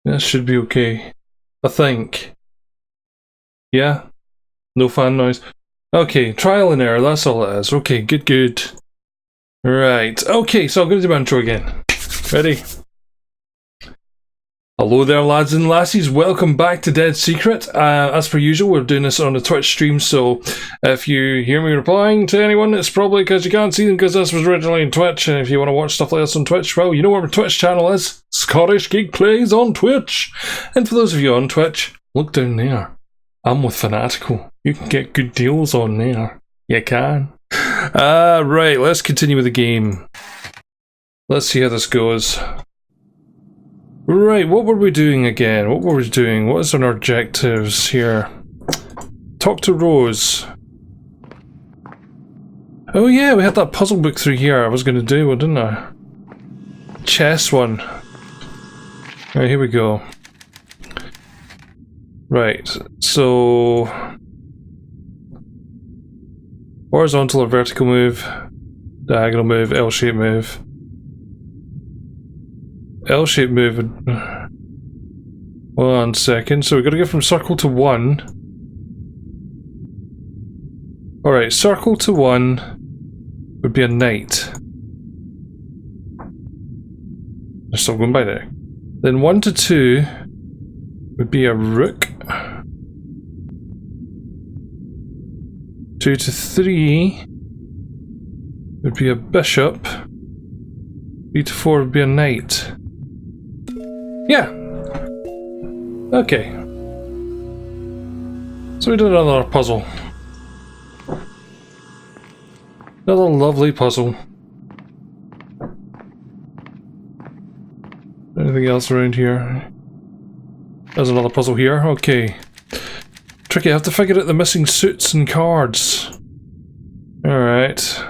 That should be okay. I think. Yeah? No fan noise. Okay, trial and error, that's all it is. Okay, good. Right, okay, so I'm going to do my intro again. Ready? Hello there, lads and lassies. Welcome back to Dead Secret. As per usual, we're doing this on a Twitch stream, so if you hear me replying to anyone, it's probably because you can't see them because this was originally on Twitch. And if you want to watch stuff like this on Twitch, well, you know where my Twitch channel is. Scottish Geek Plays on Twitch. And for those of you on Twitch, look down there. I'm with Fanatical. You can get good deals on there. You can. Right, let's continue with the game. Let's see how this goes. Right, what were we doing again? What is our objectives here? Talk to Rose. Oh yeah, we had that puzzle book through here I was going to do, didn't I? Chess one. Right, here we go. Right, so... horizontal or vertical move, diagonal move, L-shaped move. L-shaped move. One second. So we've got to go from circle to 1. Alright, circle to 1 would be a knight. They're still going by there. Then 1 to 2 would be a rook. 2 to 3 would be a bishop. 3 to 4 would be a knight. Yeah. Okay. So we did another puzzle. Another lovely puzzle. Anything else around here? There's another puzzle here. Okay. Tricky, I have to figure out the missing suits and cards. Alright.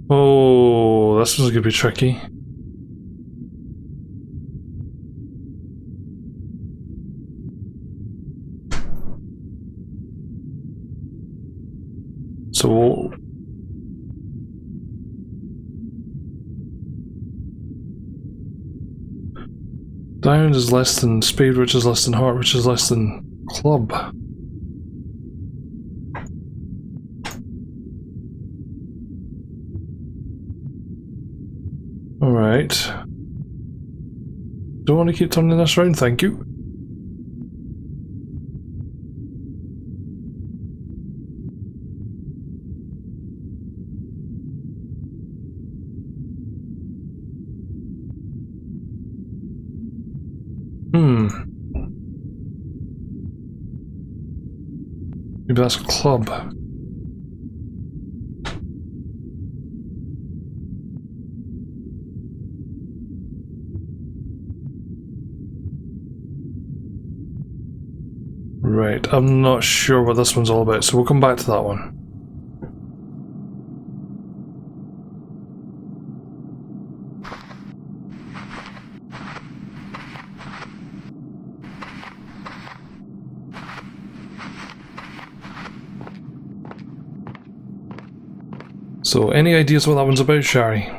Oh, this one's gonna be tricky. So... diamond is less than spade, which is less than heart, which is less than club. Alright. Don't want to keep turning this around, thank you. Maybe that's a club. Right, I'm not sure what this one's all about, so we'll come back to that one. So, any ideas what that one's about, Shari?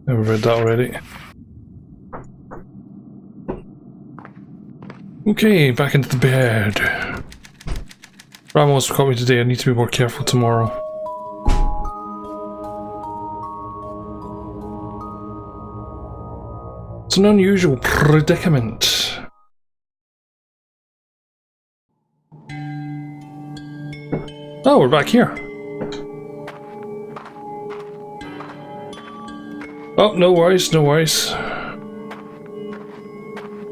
I've read that already. Okay, back into the bed. Ramos caught me today, I need to be more careful tomorrow. It's an unusual predicament. Oh, we're back here. Oh, no worries, no worries.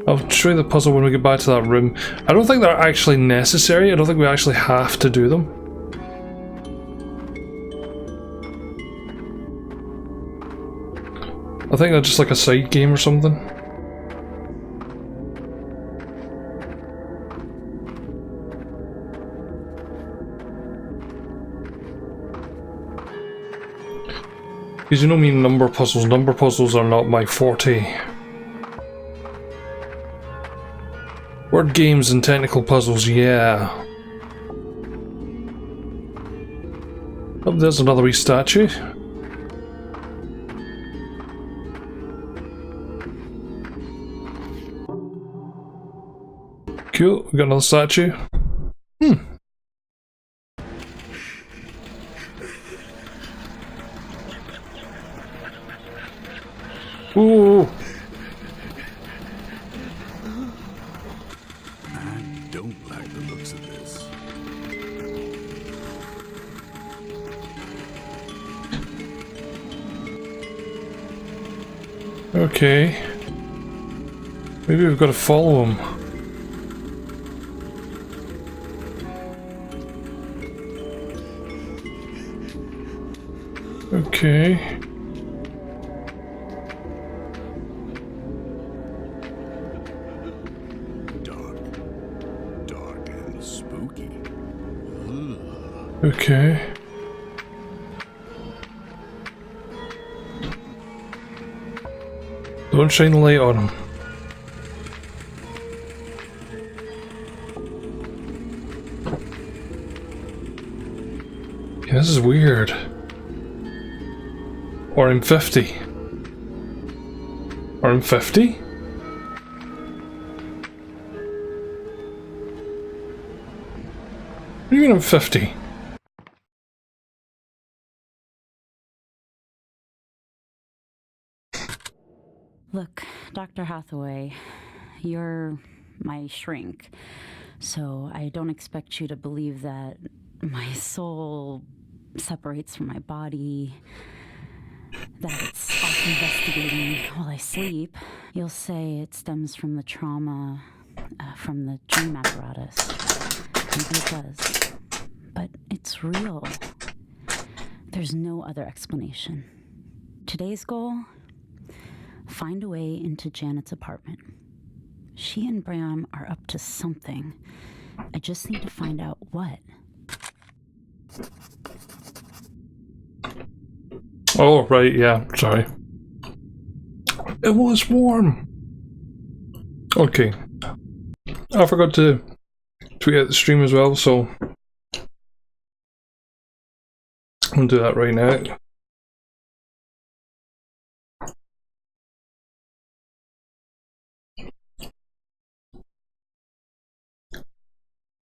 I'll show you the puzzle when we get back to that room. I don't think they're actually necessary. I don't think we actually have to do them. I think they're just like a side game or something. Because you know me, number puzzles. Number puzzles are not my forte. Word games and technical puzzles, yeah. Oh, there's another wee statue. Cool, we got another statue. Ooh. I don't like the looks of this. Okay. Maybe we've got to follow him. Okay. Dark and spooky. Okay. Don't shine the light on him. Yeah, this is weird. Or I'm 50. Or I'm 50? What do you mean I'm 50? Look, Dr. Hathaway, you're my shrink, so I don't expect you to believe that my soul separates from my body, that it's off investigating while I sleep. You'll say it stems from the trauma, from the dream apparatus. Maybe it does. But it's real. There's no other explanation. Today's goal? Find a way into Janet's apartment. She and Bram are up to something. I just need to find out what. Oh, right, yeah, sorry. It was warm. Okay. I forgot to tweet out the stream as well, so I'm gonna do that right now.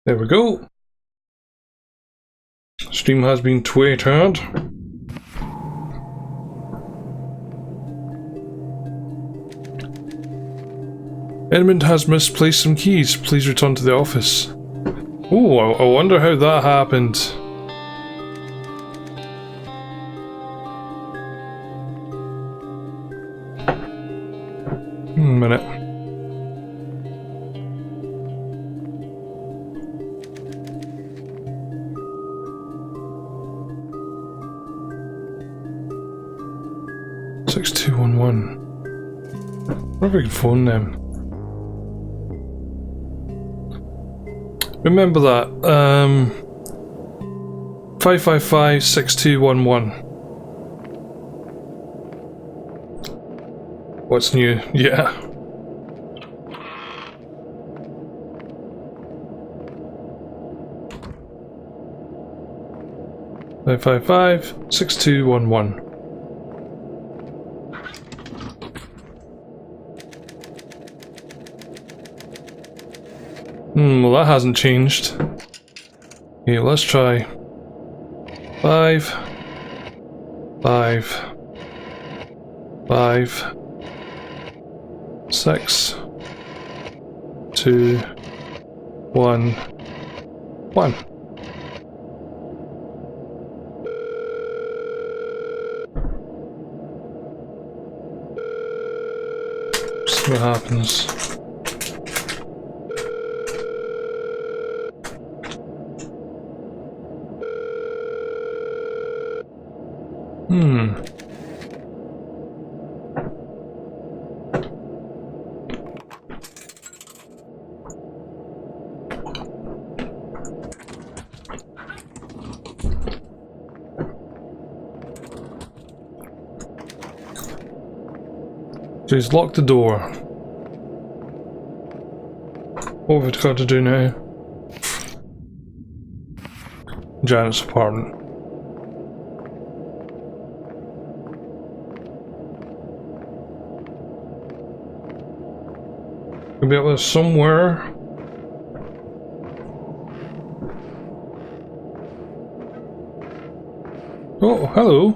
There we go. Stream has been tweeted. Edmund has misplaced some keys. Please return to the office. Oh, I wonder how that happened. Minute. (6211). What if we can phone them? Remember that. 555-6211. What's new? Yeah. Five 555-6211. Well, that hasn't changed. Okay, let's try 5 5 5 6 2 1 1. See what happens. So he's locked the door. What have we got to do now? Janet's apartment. Could be up there somewhere. Oh, hello.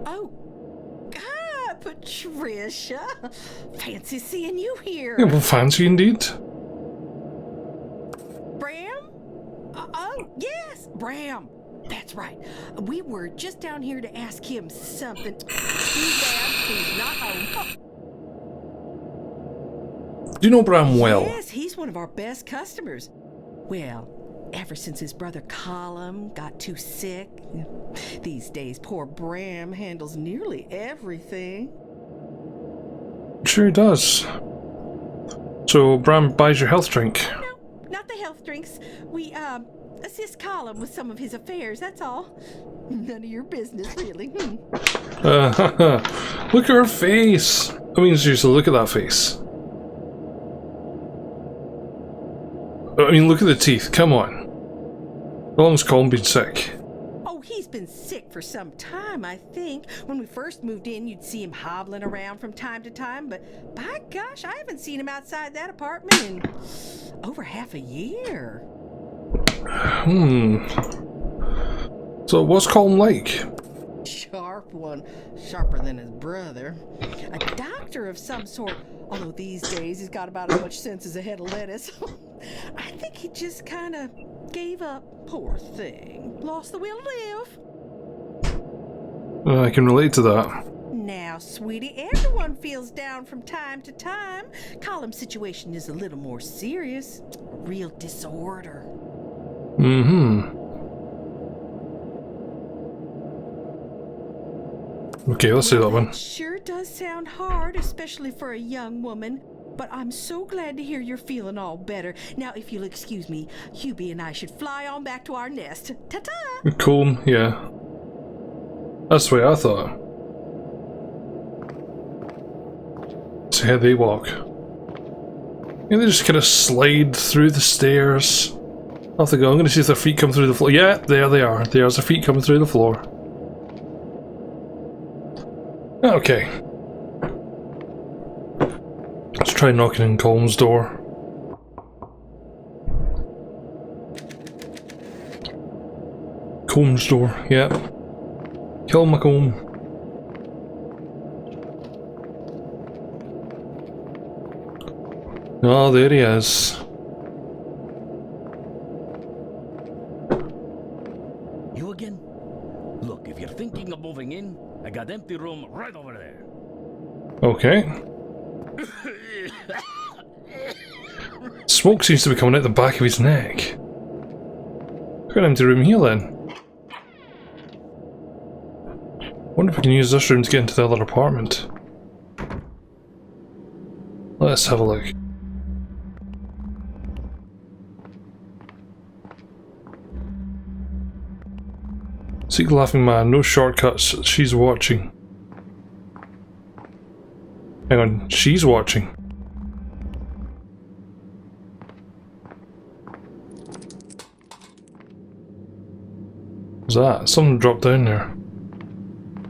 Oh, hi, Patricia. Fancy seeing you here. Yeah, well, fancy indeed. Bram? Oh, yes, Bram. That's right. We were just down here to ask him something. Too bad he's not home. Do you know Bram well? Yes, he's one of our best customers. Well, ever since his brother Colum got too sick. These days, poor Bram handles nearly everything. Sure he does. So Bram buys your health drink. No, not the health drinks. We, assist Colum with some of his affairs, that's all. None of your business, really. Look at her face. I mean, seriously, look at that face. I mean, look at the teeth. Come on. How long's Colin been sick? Oh, he's been sick for some time, I think. When we first moved in, you'd see him hobbling around from time to time, but by gosh, I haven't seen him outside that apartment in over half a year. So what's Colin like? Sharp one. Sharper than his brother. A doctor of some sort, although these days he's got about as much sense as a head of lettuce. I think he just kind of gave up. Poor thing. Lost the will to live. I can relate to that. Now, sweetie, everyone feels down from time to time. Column's situation is a little more serious. A real disorder. Okay, let's see that one. It sure does sound hard, especially for a young woman. But I'm so glad to hear you're feeling all better. Now, if you'll excuse me, Hubie and I should fly on back to our nest. Ta-ta! Cool, yeah. That's the way I thought. So how they walk. Yeah, they just kind of slide through the stairs. Off they go. I'm going to see if their feet come through the floor. Yeah, there they are. There's their feet coming through the floor. Okay. Let's try knocking on Colin's door. Combs door, yep. Kill McComb. Oh, there he is. You again? Look, if you're thinking of moving in, I got empty room right over there. Okay. Smoke seems to be coming out the back of his neck. Got an empty room here then. Wonder if we can use this room to get into the other apartment. Let's have a look. Seek the laughing man, no shortcuts, she's watching. Hang on, she's watching. What's that? Something dropped down there.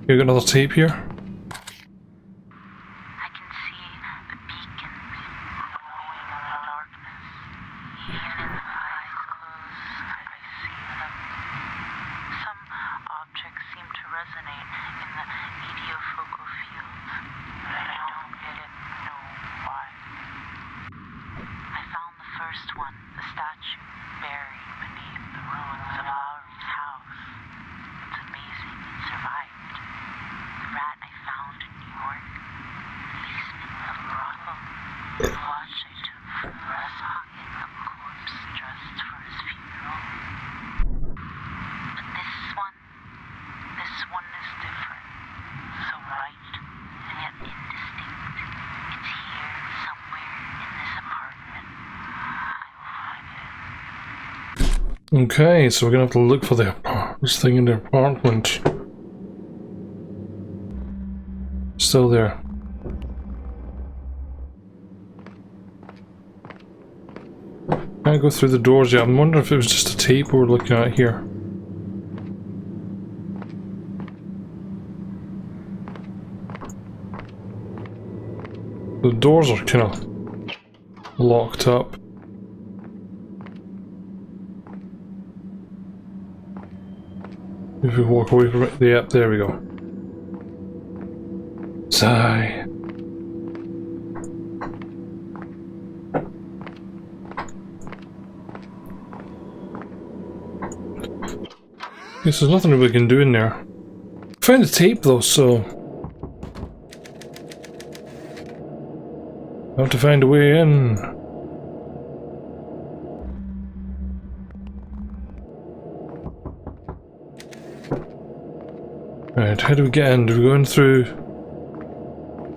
You got another tape here? I can see the beacons glowing in the darkness. Even with my eyes closed, I see them. Some objects seem to resonate in the mediofocal field, but I don't yet know why. I found the first one, the statue, buried beneath the ruins of Lowry's house. It's amazing it survived. The rat I found in New York, policeman of a brothel, the watch I took from the breast pocket, a corpse dressed for his funeral. But this one is different. So bright and yet indistinct. It's here somewhere in this apartment. I will find it. Okay, so we're gonna have to look for this thing in the apartment. Still there. Can't go through the doors yet. I'm wondering if it was just a tape we're looking at here. The doors are kind of locked up. If we walk away from it, yep, there we go. Sigh. Guess there's nothing we can do in there. Found the tape though, so I have to find a way in. Right, how do we get in? Do we go in through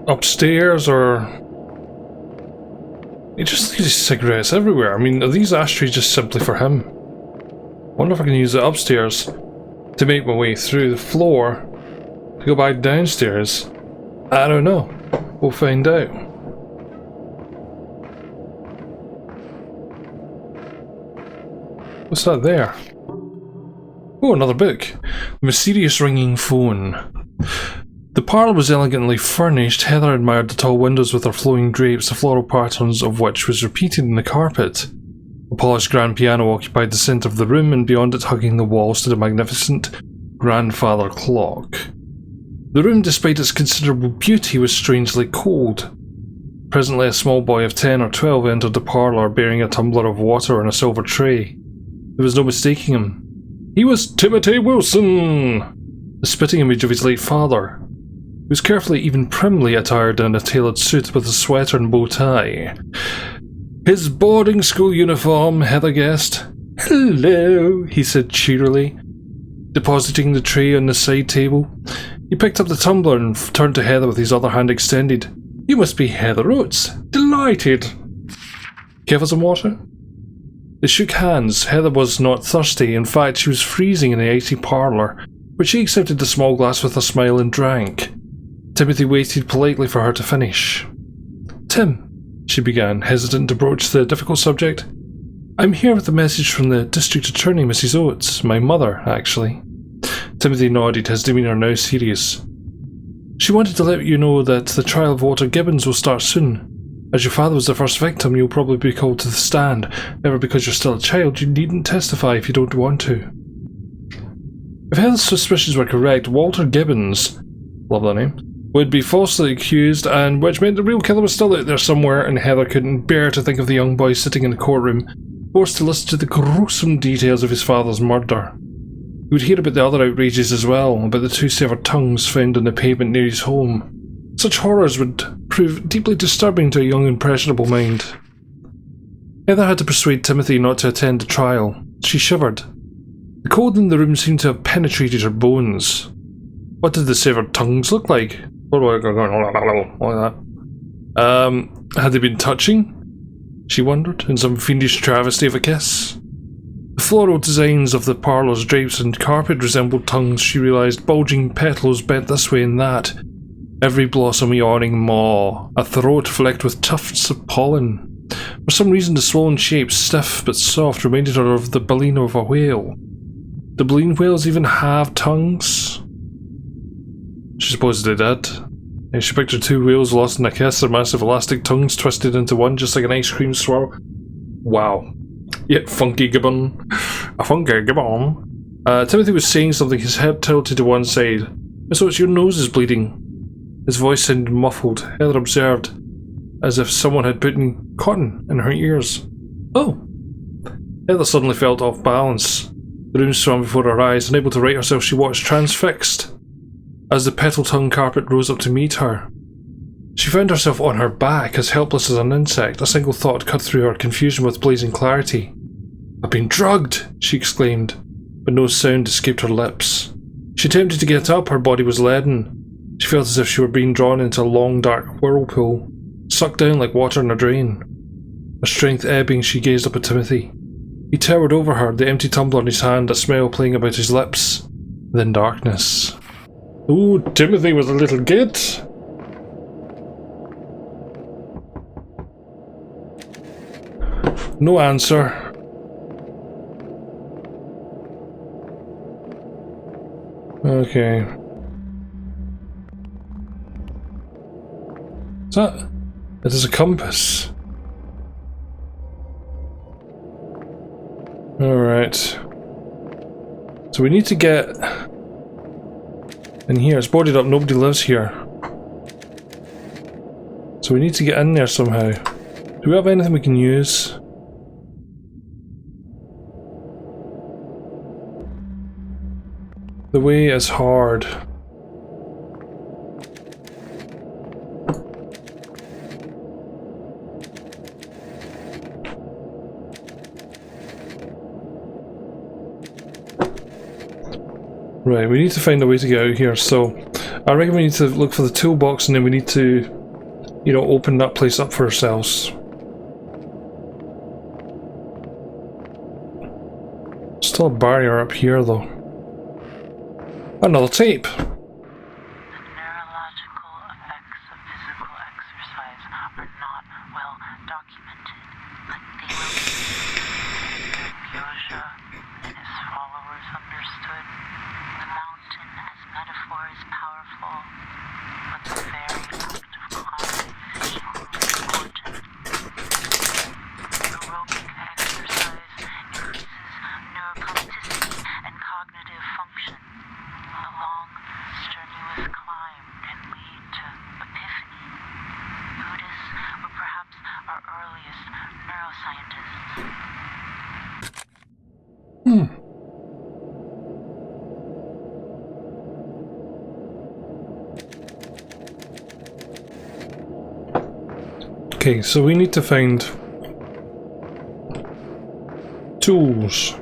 upstairs, or he just leaves cigarettes everywhere? I mean, are these ashtrays just simply for him? Wonder if I can use the upstairs to make my way through the floor to go back downstairs. I don't know. We'll find out. What's that there? Oh, another book. The Mysterious Ringing Phone. The parlour was elegantly furnished. Heather admired the tall windows with their flowing drapes, the floral patterns of which was repeated in the carpet. A polished grand piano occupied the centre of the room, and beyond it, hugging the wall, stood a magnificent grandfather clock. The room, despite its considerable beauty, was strangely cold. Presently a small boy of 10 or 12 entered the parlour, bearing a tumbler of water on a silver tray. There was no mistaking him. He was Timothy Wilson, the spitting image of his late father. He was carefully, even primly attired in a tailored suit with a sweater and bow tie. His boarding school uniform, Heather guessed. "Hello," he said cheerily, depositing the tray on the side table. He picked up the tumbler and turned to Heather with his other hand extended. "You must be Heather Oates. Delighted. Give us some water?" They shook hands. Heather was not thirsty. In fact, she was freezing in the icy parlour, but she accepted the small glass with a smile and drank. Timothy waited politely for her to finish. "Tim," she began, hesitant to broach the difficult subject. "I'm here with a message from the district attorney, Mrs. Oates. My mother, actually." Timothy nodded, his demeanour now serious. "She wanted to let you know that the trial of Walter Gibbons will start soon. As your father was the first victim, you'll probably be called to the stand. However, because you're still a child, you needn't testify if you don't want to." If Heather's suspicions were correct, Walter Gibbons, love that name, would be falsely accused, and which meant the real killer was still out there somewhere, and Heather couldn't bear to think of the young boy sitting in the courtroom, forced to listen to the gruesome details of his father's murder. He would hear about the other outrages as well, about the 2 severed tongues found on the pavement near his home. Such horrors would prove deeply disturbing to a young impressionable mind. Heather had to persuade Timothy not to attend the trial. She shivered. The cold in the room seemed to have penetrated her bones. What did the severed tongues look like? Had they been touching? She wondered, in some fiendish travesty of a kiss. The floral designs of the parlour's drapes and carpet resembled tongues, she realised, bulging petals bent this way and that. Every blossom yawning maw, a throat flecked with tufts of pollen. For some reason the swollen shape, stiff but soft, reminded her of the baleen of a whale. Do baleen whales even have tongues? She supposed they did. And she pictured 2 whales lost in a kiss, their massive elastic tongues twisted into one just like an ice cream swirl. Wow. Yet funky gibbon. A funky gibbon. Timothy was saying something, his head tilted to one side. "So it's your nose is bleeding." His voice sounded muffled. Heather observed, as if someone had put in cotton in her ears. "Oh." Heather suddenly felt off balance. The room swam before her eyes. Unable to right herself, she watched transfixed as the petal-tongue carpet rose up to meet her. She found herself on her back, as helpless as an insect. A single thought cut through her confusion with blazing clarity. "I've been drugged!" she exclaimed, but no sound escaped her lips. She attempted to get up. Her body was leaden. She felt as if she were being drawn into a long, dark whirlpool, sucked down like water in a drain. Her strength ebbing, she gazed up at Timothy. He towered over her, the empty tumbler in his hand, a smile playing about his lips. Then darkness. Ooh, Timothy was a little git. No answer. Okay. Is that? It is a compass. Alright. So we need to get in here. It's boarded up, nobody lives here. So we need to get in there somehow. Do we have anything we can use? The way is hard. Right, we need to find a way to get out here, so I reckon we need to look for the toolbox and then we need to, you know, open that place up for ourselves. Still a barrier up here though. Another tape! The neurological effects of physical exercise are not well documented, but they will be. Yosha and his followers understood the mountain as metaphor is powerful, but the very fact of climbing is equally important. Aerobic exercise increases neuroplasticity and cognitive function. A long, strenuous climb can lead to epiphany. Buddhists were perhaps our earliest neuroscientists. Okay, so we need to find tools.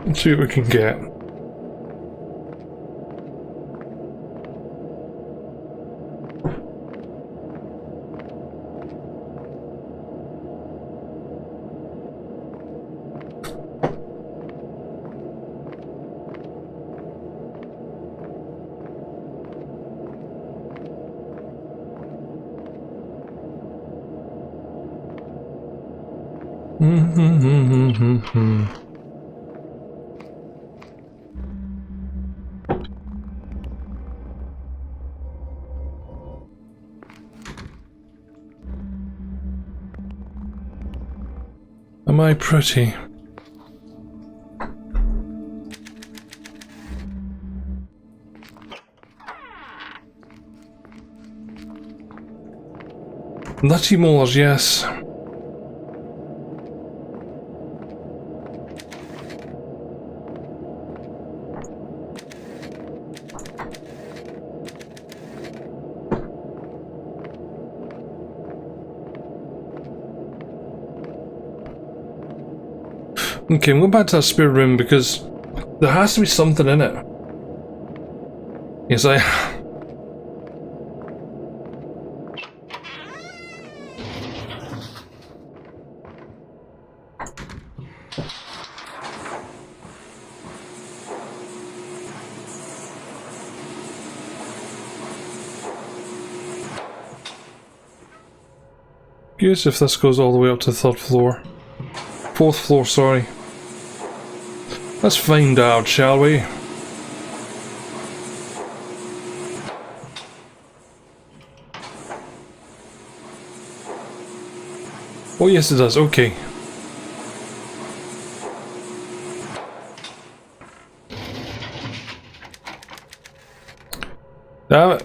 Let's see what we can get. Am I pretty? Nutty molars, yes. Okay, I'm going back to that spare room because there has to be something in it. Yes, Curious if this goes all the way up to the third floor. Fourth floor, sorry. Let's find out, shall we? Oh yes it does, okay. Damn it.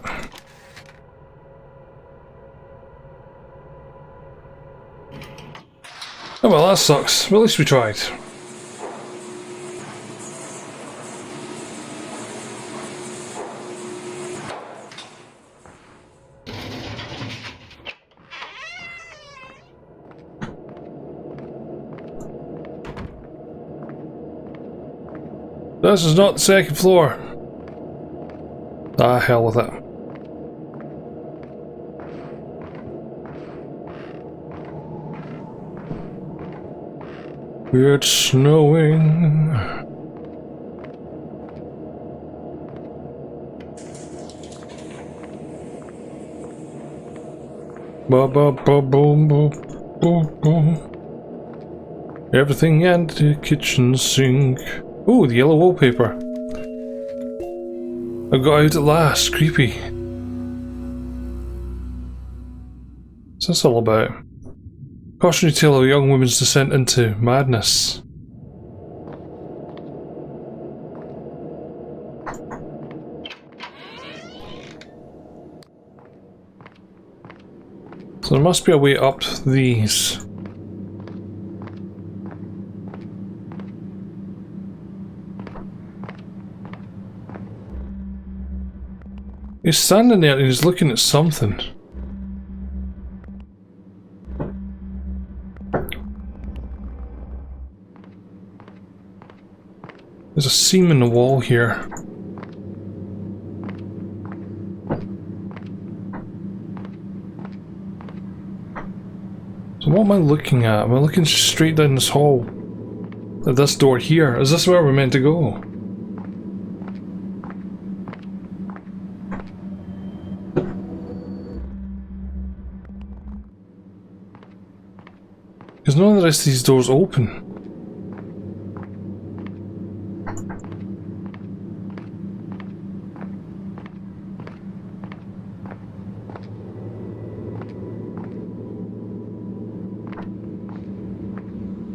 Oh well, that sucks. Well, at least we tried. This is not the second floor. Ah, hell with it. It's snowing. Ba ba ba boom boom boom boom. Everything and the kitchen sink. Oh, the yellow wallpaper. I got out at last. Creepy. What's this all about? Cautionary tale of a young woman's descent into madness. So there must be a way up these. He's standing there and he's looking at something. There's a seam in the wall here. So what am I looking at? Am I looking straight down this hall? At this door here? Is this where we're meant to go? Because none of the rest of these doors open.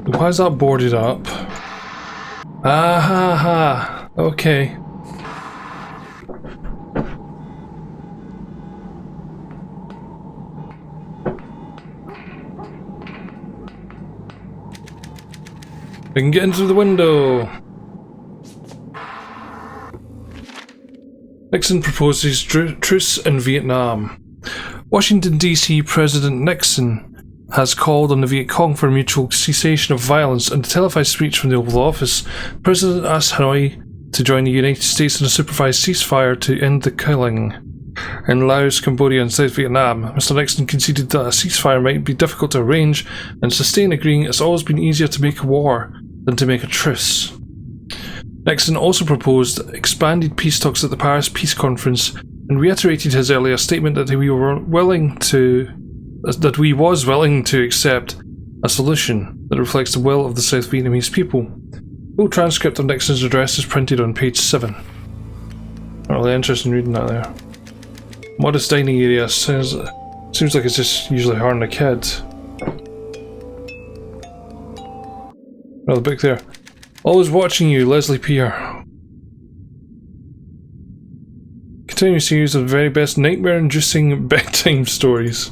Why is that boarded up? Ah ha ha. Okay. We can get into the window. Nixon proposes truce in Vietnam. Washington, D.C. President Nixon has called on the Viet Cong for a mutual cessation of violence. In a televised speech from the Oval Office, the President asked Hanoi to join the United States in a supervised ceasefire to end the killing. In Laos, Cambodia and South Vietnam, Mr. Nixon conceded that a ceasefire might be difficult to arrange and sustain, agreeing it's always been easier to make a war than to make a truce. Nixon also proposed expanded peace talks at the Paris Peace Conference and reiterated his earlier statement that he was willing to accept a solution that reflects the will of the South Vietnamese people. Full transcript of Nixon's address is printed on page 7. Not really interested in reading that there. Modest dining area seems like it's just usually harming a kid. Another book there. Always watching you, Leslie Peer. Continuing series of the very best nightmare-inducing bedtime stories.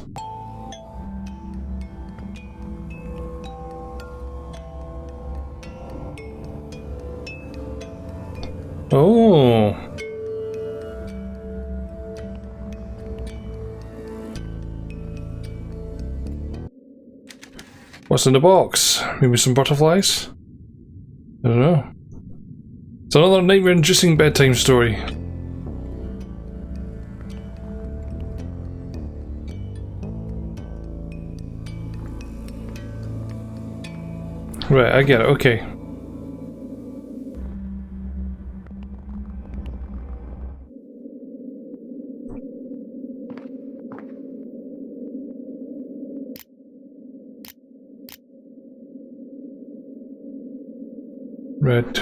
Oh. What's in the box? Maybe some butterflies? I don't know. It's another nightmare-inducing bedtime story. Right, I get it, okay. Red.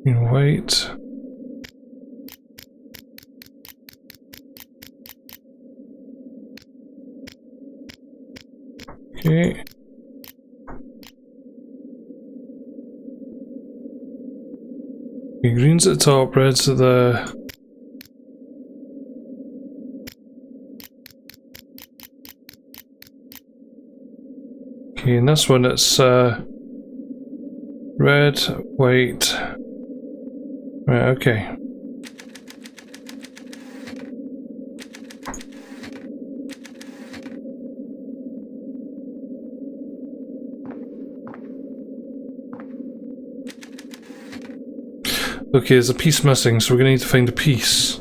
In white. Okay. Green's at the top, red's at the... Okay, and this one it's red, white. Right, okay. Okay, there's a piece missing, so we're gonna need to find a piece.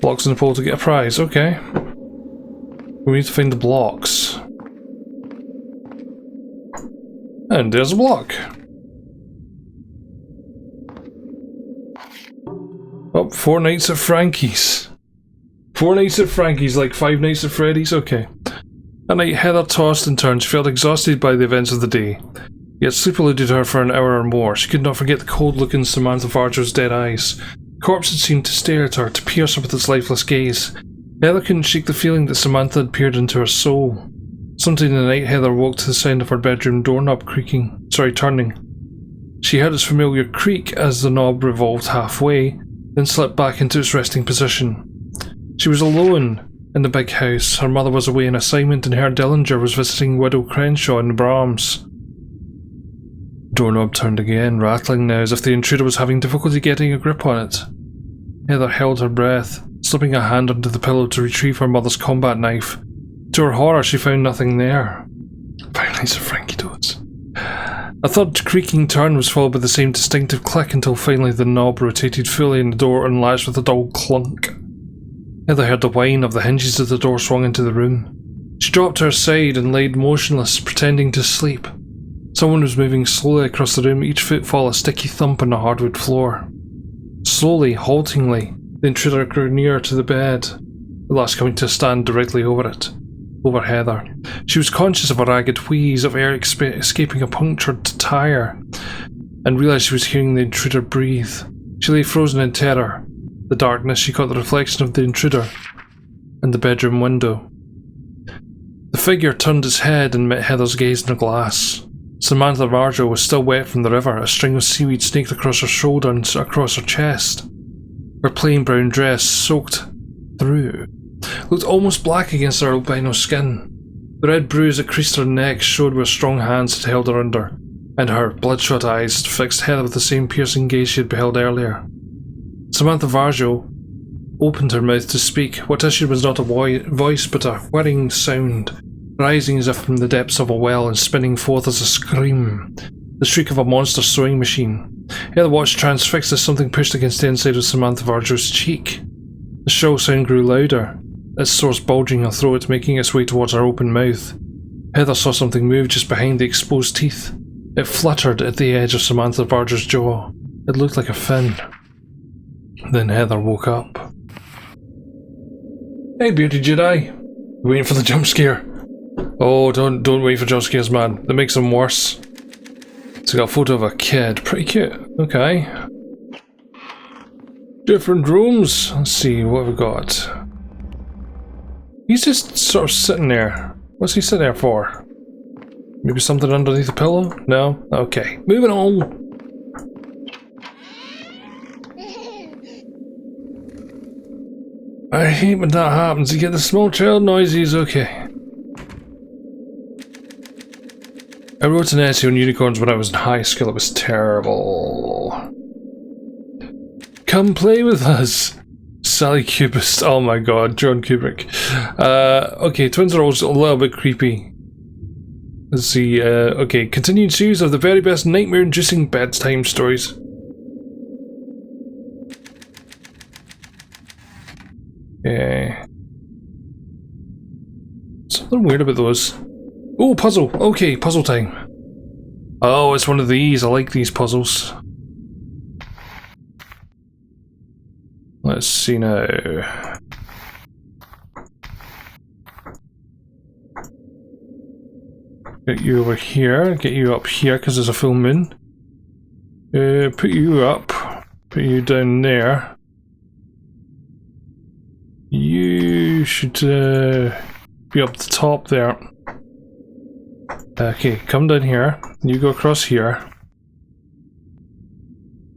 Blocks in the pole to get a prize, okay. We need to find the blocks. And there's a block. Oh, 4 nights at Frankie's. 4 nights at Frankie's, like 5 nights at Freddy's? Okay. That night, Heather tossed and turned. She felt exhausted by the events of the day. Yet sleep eluded her for an hour or more. She could not forget the cold look in Samantha Varjo's dead eyes. The corpse had seemed to stare at her, to pierce her with its lifeless gaze. Heather couldn't shake the feeling that Samantha had peered into her soul. Sometime in the night, Heather woke to the sound of her bedroom doorknob turning. She heard its familiar creak as the knob revolved halfway, then slipped back into its resting position. She was alone in the big house. Her mother was away on assignment and Herr Dillinger was visiting Widow Crenshaw in Brahms. The doorknob turned again, rattling now as if the intruder was having difficulty getting a grip on it. Heather held her breath, slipping a hand under the pillow to retrieve her mother's combat knife. To her horror, she found nothing there. Very nice of Frankie Toads. A third creaking turn was followed by the same distinctive click until finally the knob rotated fully and the door unlatched with a dull clunk. Heather heard the whine of the hinges as the door swung into the room. She dropped to her side and laid motionless, pretending to sleep. Someone was moving slowly across the room, each footfall a sticky thump on the hardwood floor. Slowly, haltingly, the intruder grew nearer to the bed, at last coming to a stand directly over Heather. She was conscious of a ragged wheeze of air escaping a punctured tire, and realised she was hearing the intruder breathe. She lay frozen in terror. The darkness, she caught the reflection of the intruder in the bedroom window. The figure turned its head and met Heather's gaze in a glass. Samantha Varjo was still wet from the river. A string of seaweed snaked across her shoulder and across her chest. Her plain brown dress, soaked through, looked almost black against her albino skin. The red bruise that creased her neck showed where strong hands had held her under, and her bloodshot eyes fixed Heather with the same piercing gaze she had beheld earlier. Samantha Varjo opened her mouth to speak. What issued was not a voice, but a whirring sound, rising as if from the depths of a well and spinning forth as a scream, the shriek of a monster sewing machine. Heather watched transfixed as something pushed against the inside of Samantha Varjo's cheek. The shrill sound grew louder, its source bulging her throat, making its way towards her open mouth. Heather saw something move just behind the exposed teeth. It fluttered at the edge of Samantha Varjo's jaw. It looked like a fin. Then Heather woke up. Hey, Beauty Jedi. Waiting for the jump scare. Oh, don't wait for jump scares, man. That makes them worse. So got a photo of a kid. Pretty cute. Okay. Different rooms. Let's see what we got. He's just sort of sitting there. What's he sitting there for? Maybe something underneath the pillow? No? Okay. Moving on. I hate when that happens. You get the small child noises. Okay. I wrote an essay on unicorns when I was in high school. It was terrible. Come play with us. Sally Cubist. Oh my god, John Kubrick. Okay, twins are also a little bit creepy. Let's see. Okay, continued series of the very best nightmare-inducing bedtime stories. Okay. Something weird about those. Oh, puzzle! Okay, puzzle time. Oh, it's one of these. I like these puzzles. Let's see now. Get you over here. Get you up here because there's a full moon. Put you up. Put you down there. You should be up the top there. Okay, come down here. You go across here.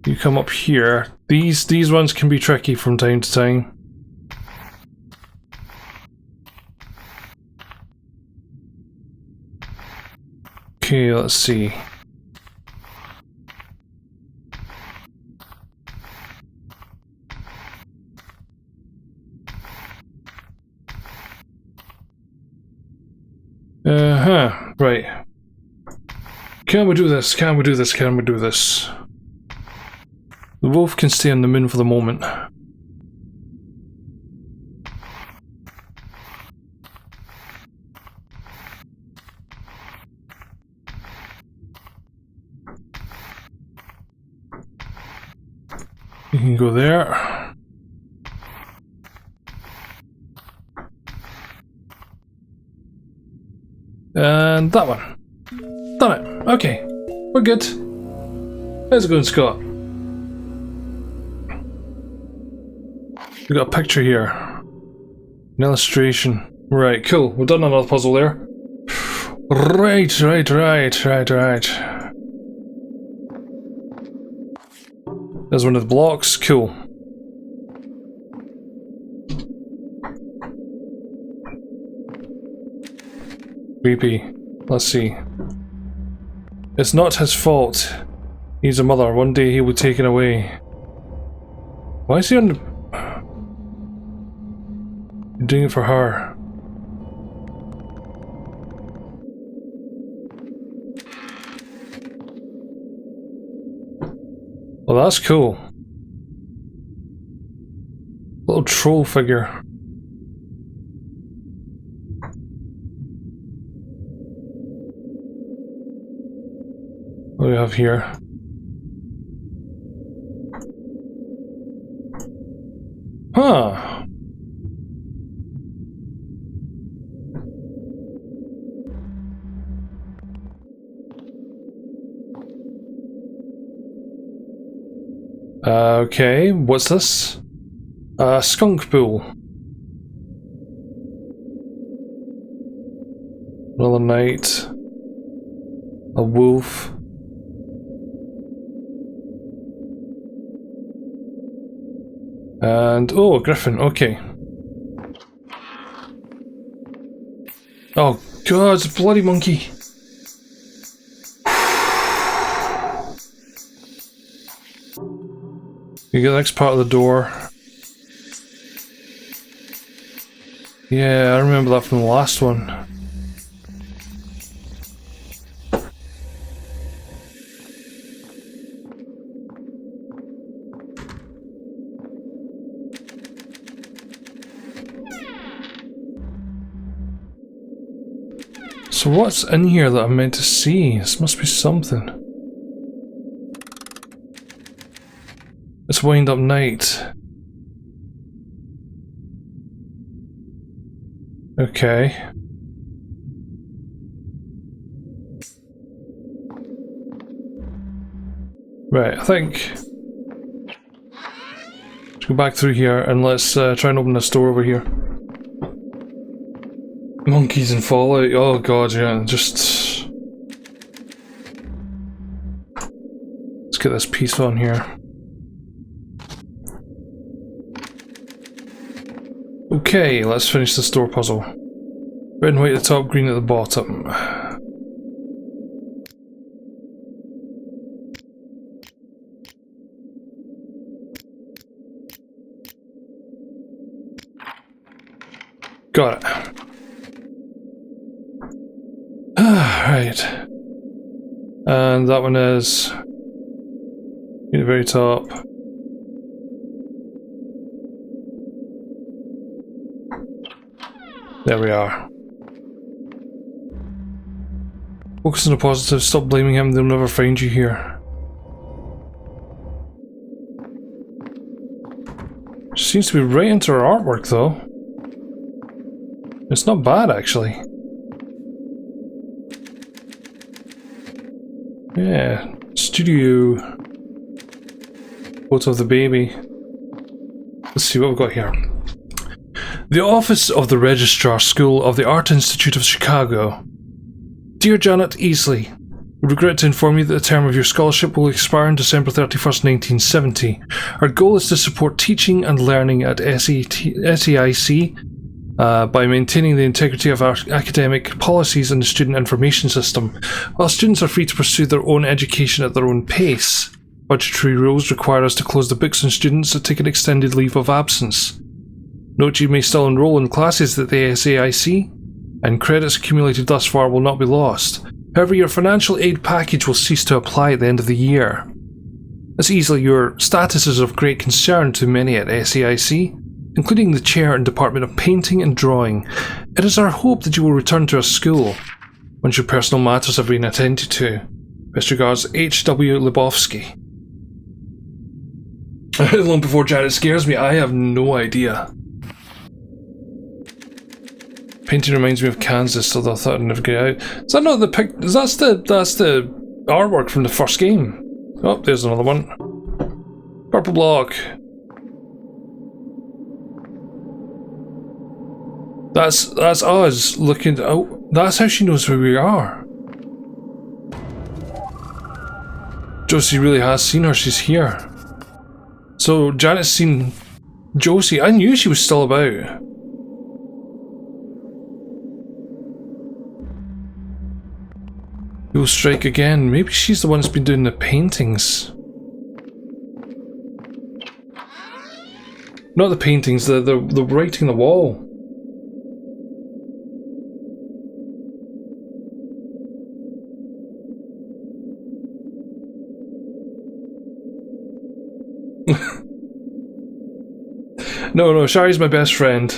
You come up here. These ones can be tricky from time to time. Okay, let's see. Right. Can we do this? Can we do this? Can we do this? The wolf can stay on the moon for the moment. You can go there. And that one. Done it. Okay. We're good. How's it going, Scott? We got a picture here. An illustration. Right, cool. We've done another puzzle there. Right. There's one of the blocks. Cool. Creepy. Let's see. It's not his fault. He's a mother. One day he will be taken away. Why is he on the... You're doing it for her. Well, that's cool. Little troll figure. What do we have here? Huh. Okay, what's this? Skunk pool. Another night. A wolf. And oh, a griffin, okay. Oh god, it's a bloody monkey. You get the next part of the door. Yeah, I remember that from the last one. So what's in here that I'm meant to see? This must be something. It's wind up night. Okay. Right, I think... Let's go back through here and let's try and open this door over here. Monkeys and Fallout, oh god, yeah, just... Let's get this piece on here. Okay, let's finish this door puzzle. Red and white at the top, green at the bottom. Got it. Right. And that one is at the very top. There we are. Focus on the positive, stop blaming him, they'll never find you here. She seems to be right into her artwork though. It's not bad actually. Yeah, studio photo of the baby. Let's see what we've got here. The Office of the Registrar School of the Art Institute of Chicago. Dear Janet Easley, we regret to inform you that the term of your scholarship will expire on December 31st, 1970. Our goal is to support teaching and learning at SEIC by maintaining the integrity of our academic policies and the student information system, while students are free to pursue their own education at their own pace. Budgetary rules require us to close the books on students that take an extended leave of absence. Note you may still enroll in classes at the SAIC, and credits accumulated thus far will not be lost. However, your financial aid package will cease to apply at the end of the year. As easily, your status is of great concern to many at SAIC, including the Chair and Department of Painting and Drawing. It is our hope that you will return to our school once your personal matters have been attended to. Best regards, H.W. Lebowski. Long before Janet scares me, I have no idea. Painting reminds me of Kansas, so I thought I'd never get out. Is that not the pic? That's the artwork from the first game. Oh, there's another one. Purple block. That's us looking. Oh, that's how she knows where we are. Josie really has seen her. She's here. So Janet's seen Josie. I knew she was still about. You'll strike again. Maybe she's the one that's been doing the paintings. Not the paintings, the writing on the wall. No, Shari's my best friend.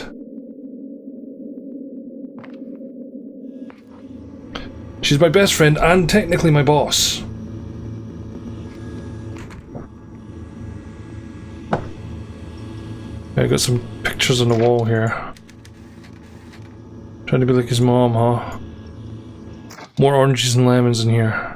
She's my best friend and technically my boss. I got some pictures on the wall here. Trying to be like his mom, huh? More oranges and lemons in here.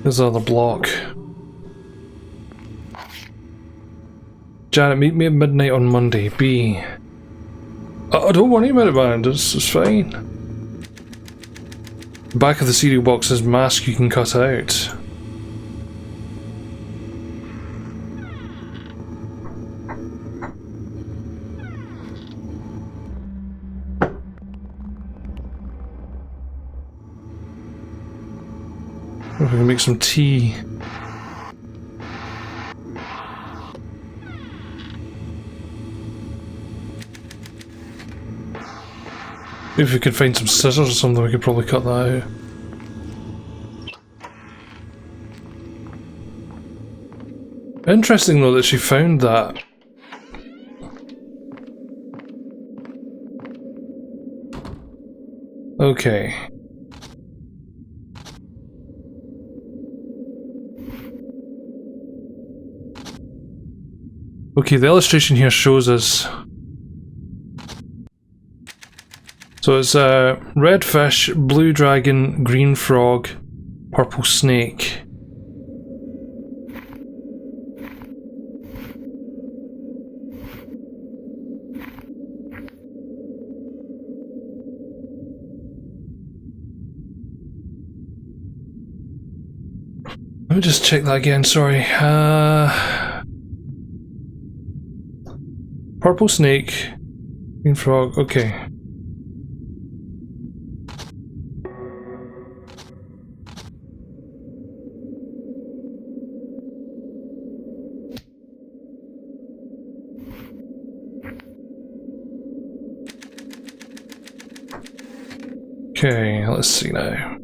There's another block. Janet, meet me at midnight on Monday. B. I don't worry about it, man. It's fine. The back of the cereal box says mask you can cut out. We can make some tea. If we could find some scissors or something, we could probably cut that out. Interesting though that she found that. Okay. Okay, the illustration here shows us. So it's red fish, blue dragon, green frog, purple snake. Let me just check that again, sorry. Purple snake, green frog, okay. Okay, let's see now.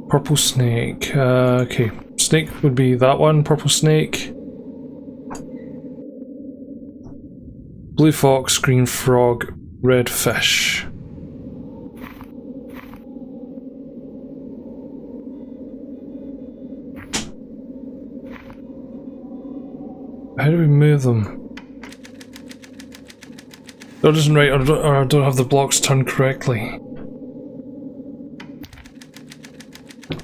Purple snake, okay. Snake would be that one, purple snake. Blue fox, green frog, red fish. How do we move them? That isn't right, or I don't have the blocks turned correctly.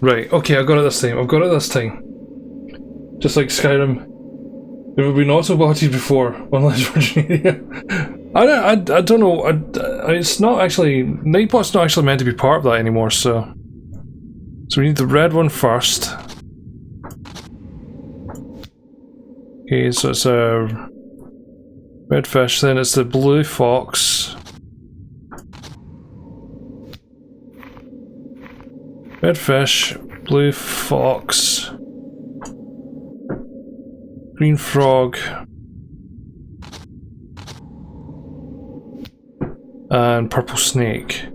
Right, okay, I got it this time. I've got it this time. Just like Skyrim. There have been auto-bodied before on Last Virgin area. I don't know. It's not actually. Nightbot's not actually meant to be part of that anymore, so. So we need the red one first. Okay, so it's a red fish, then it's the blue fox. Red fish, blue fox, green frog, and purple snake.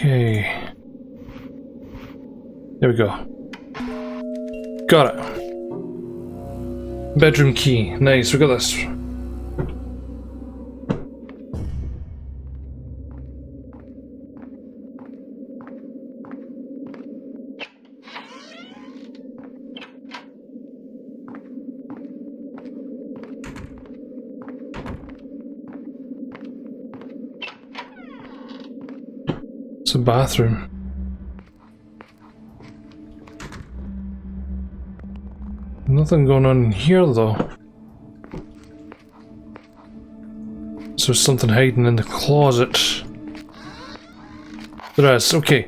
Okay. There we go. Got it. Bedroom key. Nice, we got this. It's a bathroom. Nothing going on in here though. So there's something hiding in the closet. There is, okay.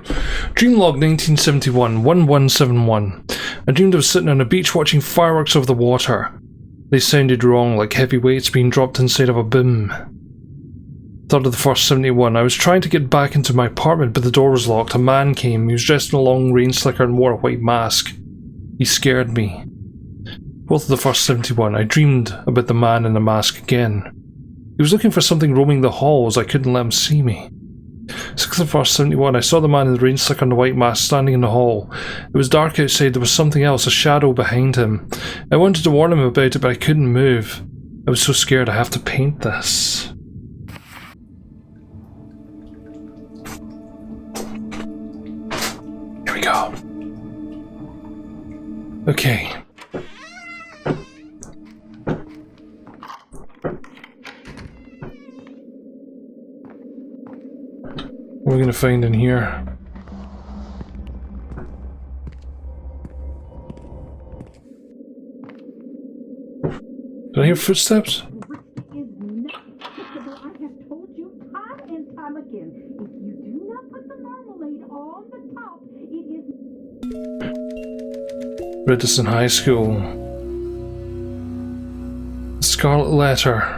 Dream log 1971, 1171. I dreamed I was sitting on a beach watching fireworks over the water. They sounded wrong, like heavy weights being dropped inside of a boom. 3rd of the 1st, 71. I was trying to get back into my apartment, but the door was locked. A man came. He was dressed in a long rain slicker and wore a white mask. He scared me. 4th of the 1st, 71. I dreamed about the man in the mask again. He was looking for something roaming the halls. I couldn't let him see me. 6th of the 1st, 71. I saw the man in the rain slicker and the white mask standing in the hall. It was dark outside. There was something else, a shadow behind him. I wanted to warn him about it, but I couldn't move. I was so scared. I have to paint this. Here we go. Okay. What are we gonna find in here? Did I hear footsteps? Is not acceptable. I have told you time and time again. If you do not put the marmalade on the top, it is. Redison High School. Scarlet Letter.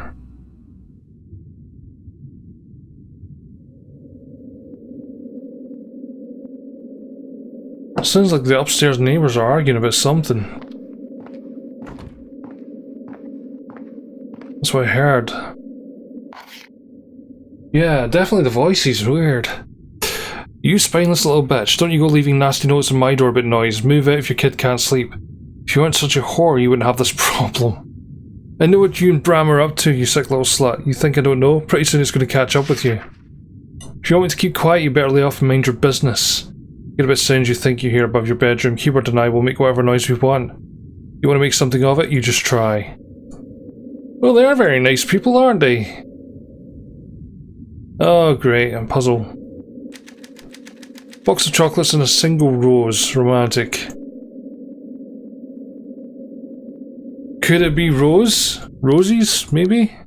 Sounds like the upstairs neighbours are arguing about something. That's what I heard. Yeah, definitely the voice is weird. You spineless little bitch, don't you go leaving nasty notes on my door about noise. Move out if your kid can't sleep. If you weren't such a whore, you wouldn't have this problem. I know what you and Bram are up to, you sick little slut. You think I don't know? Pretty soon it's going to catch up with you. If you want me to keep quiet, you better lay off and mind your business. Get about sounds you think you hear above your bedroom. Hubert and I will make whatever noise we want. You want to make something of it? You just try. Well, they are very nice people, aren't they? Oh, great, a puzzle. Box of chocolates and a single rose. Romantic. Could it be Rose? Rosies, maybe?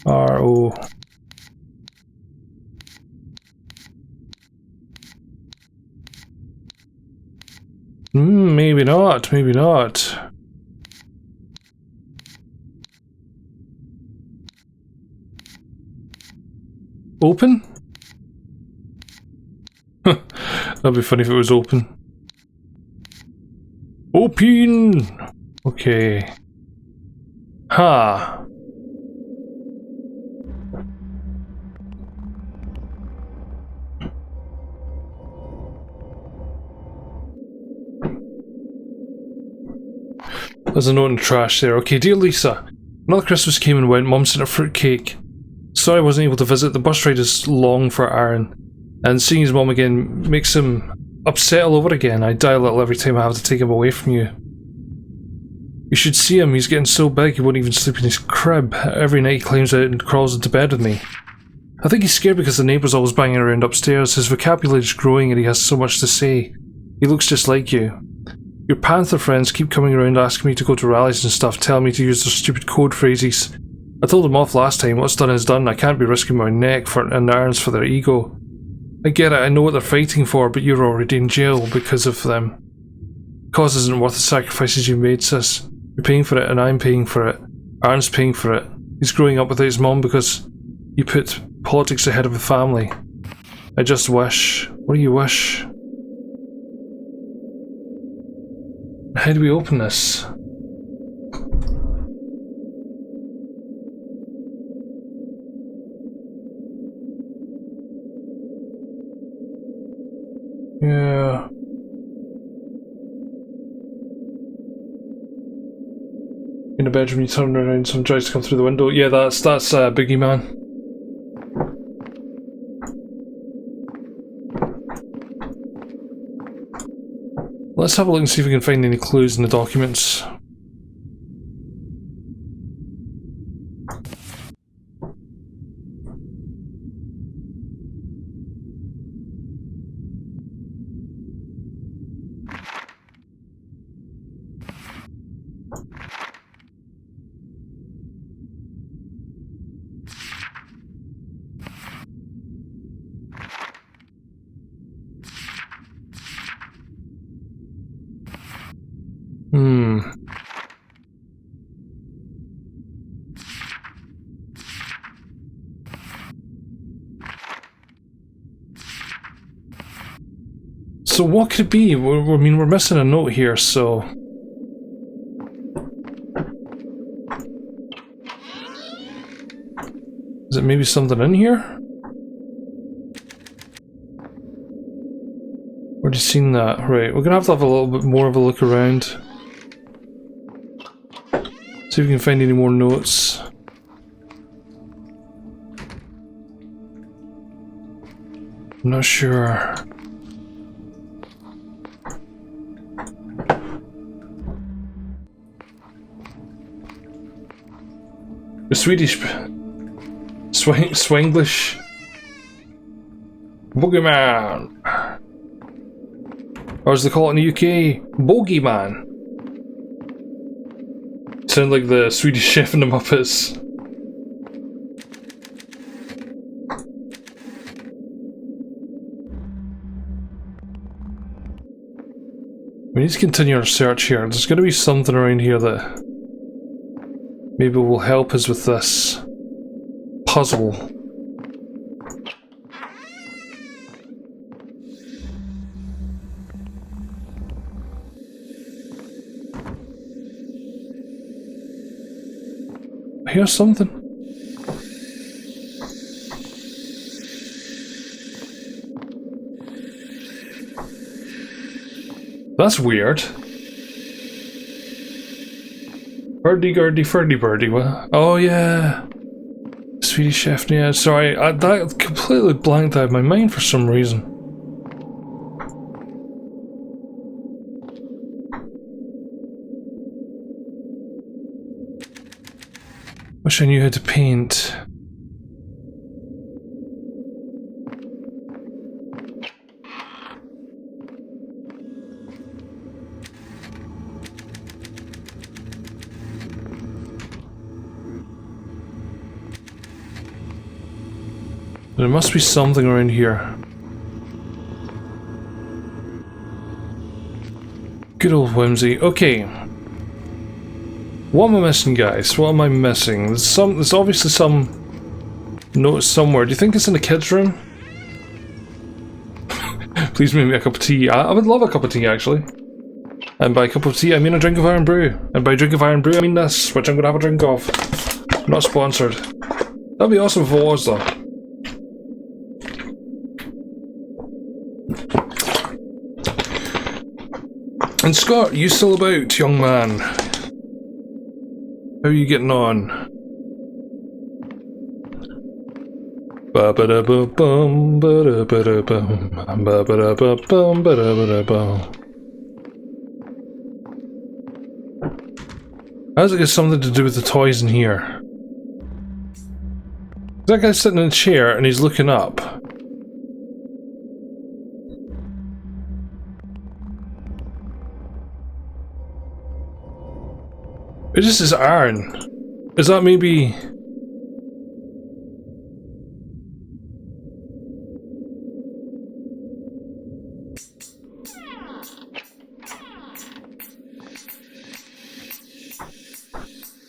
R-O. Maybe not, maybe not. Open? That'd be funny if it was open. Open! Okay. Ha! There's a note in the trash there. Okay, dear Lisa. Another Christmas came and went. Mum sent a fruitcake. Sorry I wasn't able to visit. The bus ride is long for Aaron. And seeing his mum again makes him upset all over again. I die a little every time I have to take him away from you. You should see him. He's getting so big he won't even sleep in his crib. Every night he climbs out and crawls into bed with me. I think he's scared because the neighbour's always banging around upstairs. His vocabulary is growing and he has so much to say. He looks just like you. Your Panther friends keep coming around asking me to go to rallies and stuff, telling me to use their stupid code phrases. I told them off last time. What's done is done. I can't be risking my neck and irons for their ego. I get it, I know what they're fighting for, but you're already in jail because of them. Cause isn't worth the sacrifices you made, sis. You're paying for it and I'm paying for it. Aaron's paying for it. He's growing up without his mom because you put politics ahead of the family. I just wish. What do you wish? How do we open this? Yeah. In the bedroom, you turn around, some tries to come through the window. Yeah, that's Boogeyman. Let's have a look and see if we can find any clues in the documents. So what could it be? I mean, we're missing a note here, so... Is it maybe something in here? Already seen that. Right, we're gonna have to have a little bit more of a look around. See if we can find any more notes. I'm not sure. The Swedish Swanglish Boogeyman, or as they call it in the UK, Bogeyman. Sound like the Swedish chef in the Muppets. We need to continue our search here. There's going to be something around here that maybe will help us with this puzzle. I hear something. That's weird. Birdie, gurdy, furdy, birdie. What? Oh yeah, Swedish chef. Yeah, sorry, that completely blanked out of my mind for some reason. Wish I knew how to paint. There must be something around here. Good old whimsy. Okay. What am I missing, guys? What am I missing? There's obviously some notes somewhere. Do you think it's in the kids' room? Please make me a cup of tea. I would love a cup of tea, actually. And by cup of tea, I mean a drink of iron brew. And by drink of iron brew, I mean this, which I'm gonna have a drink of. Not sponsored. That'd be awesome if it was, though. And Scott, you still about, young man? How are you getting on? Ba-ba-da-ba-bum, ba-da-ba-da-bum, ba-ba-da-ba-bum, ba-da-ba-da-bum. How's it got something to do with the toys in here? That guy's sitting in a chair and he's looking up. It just is iron. Is that maybe...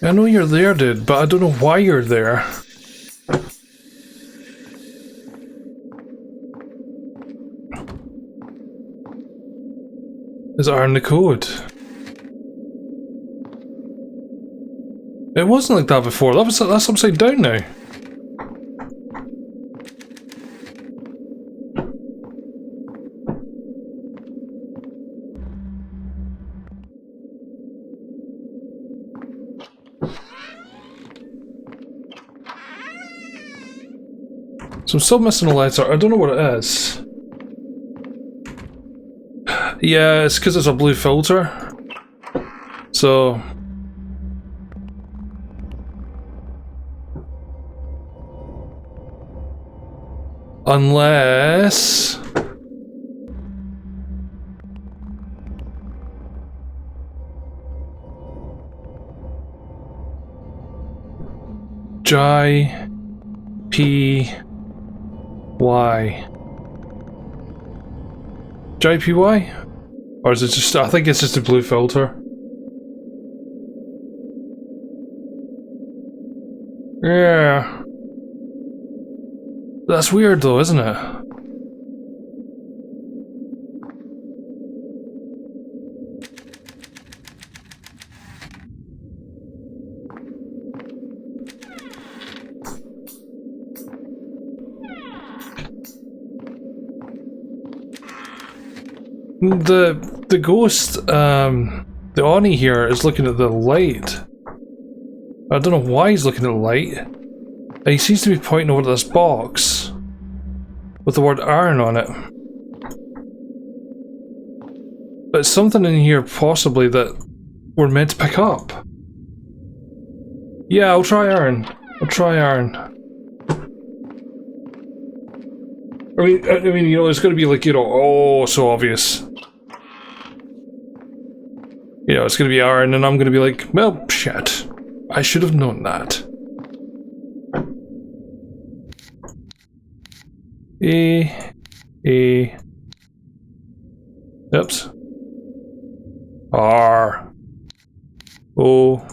I know you're there, dude, but I don't know why you're there. Is iron the code? It wasn't like that before. That's upside down now. So I'm still missing a letter. I don't know what it is. Yeah, it's because it's a blue filter. So... Unless... J P Y. JPY? Or is it just, I think it's just a blue filter. Yeah. That's weird though, isn't it? The ghost, the Oni here is looking at the light. I don't know why he's looking at the light. And he seems to be pointing over to this box with the word iron on it. But it's something in here possibly that we're meant to pick up. Yeah, I'll try iron. I'll try iron. I mean, you know, it's gonna be like, you know, oh, so obvious. You know, it's gonna be iron, and I'm gonna be like, well, shit. I should have known that. Oops. R. O.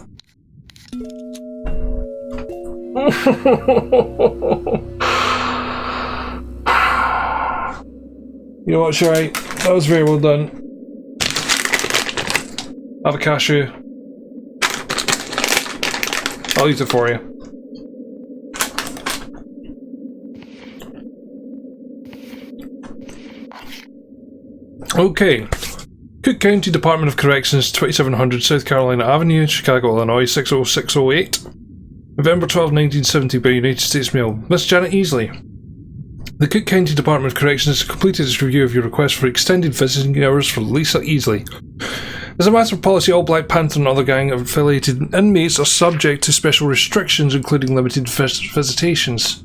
You know what, Sherry? That was very well done. Have a cashew. I'll eat it for you. Okay. Cook County Department of Corrections, 2700 South Carolina Avenue, Chicago, Illinois, 60608. November 12, 1970, by United States Mail. Miss Janet Easley. The Cook County Department of Corrections has completed its review of your request for extended visiting hours for Lisa Easley. As a matter of policy, all Black Panther and other gang-affiliated inmates are subject to special restrictions, including limited visitations.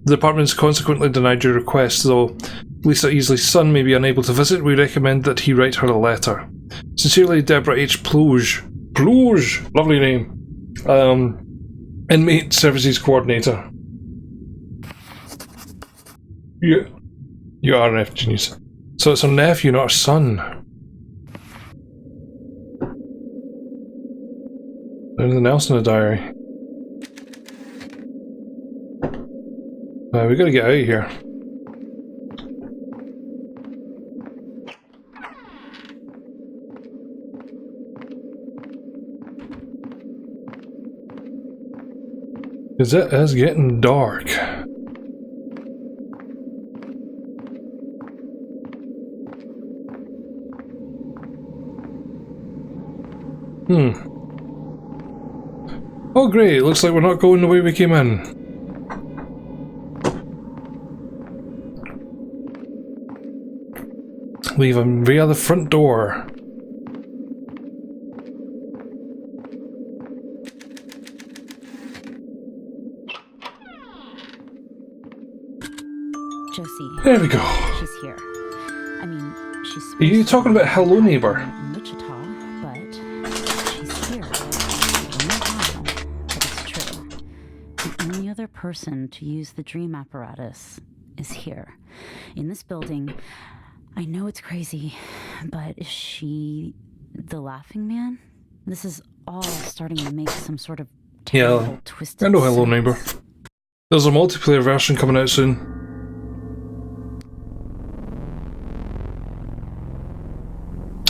The department has consequently denied your request, though Lisa Easley's son may be unable to visit. We recommend that he write her a letter. Sincerely, Deborah H. Plouge. Plouge! Lovely name. Inmate Services Coordinator. You are an F genius. So it's her nephew, not her son. Anything else in the diary? We gotta get out of here. Because it is getting dark. Oh great, it looks like we're not going the way we came in. Leave him via the front door. Josie. There we go. She's here. I mean, she's. Are you talking about Hello Neighbor? In Wichita, but she's here. I don't know how, but it's true. The only other person to use the dream apparatus is here, in this building. I know it's crazy, but is she the laughing man? This is all starting to make some sort of terrible, twisted I know Hello sense. Neighbor. There's a multiplayer version coming out soon.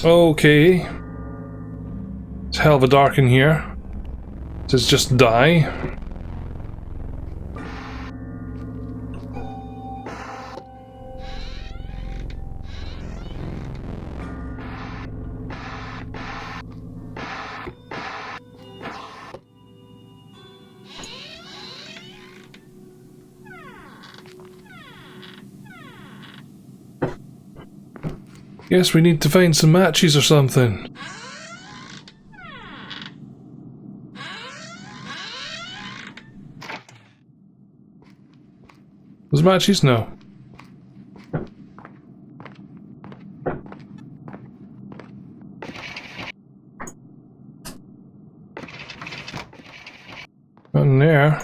Okay. It's hell of a dark in here. Does just die? Guess we need to find some matches or something. There's matches? No. Not in there.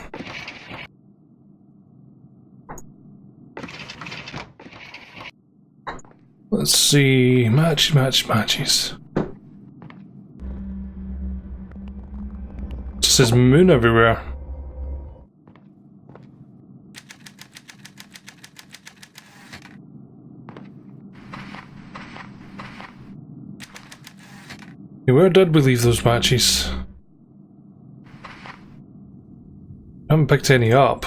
Let's see. Matches. It says moon everywhere. Okay, where did we leave those matches? I haven't picked any up.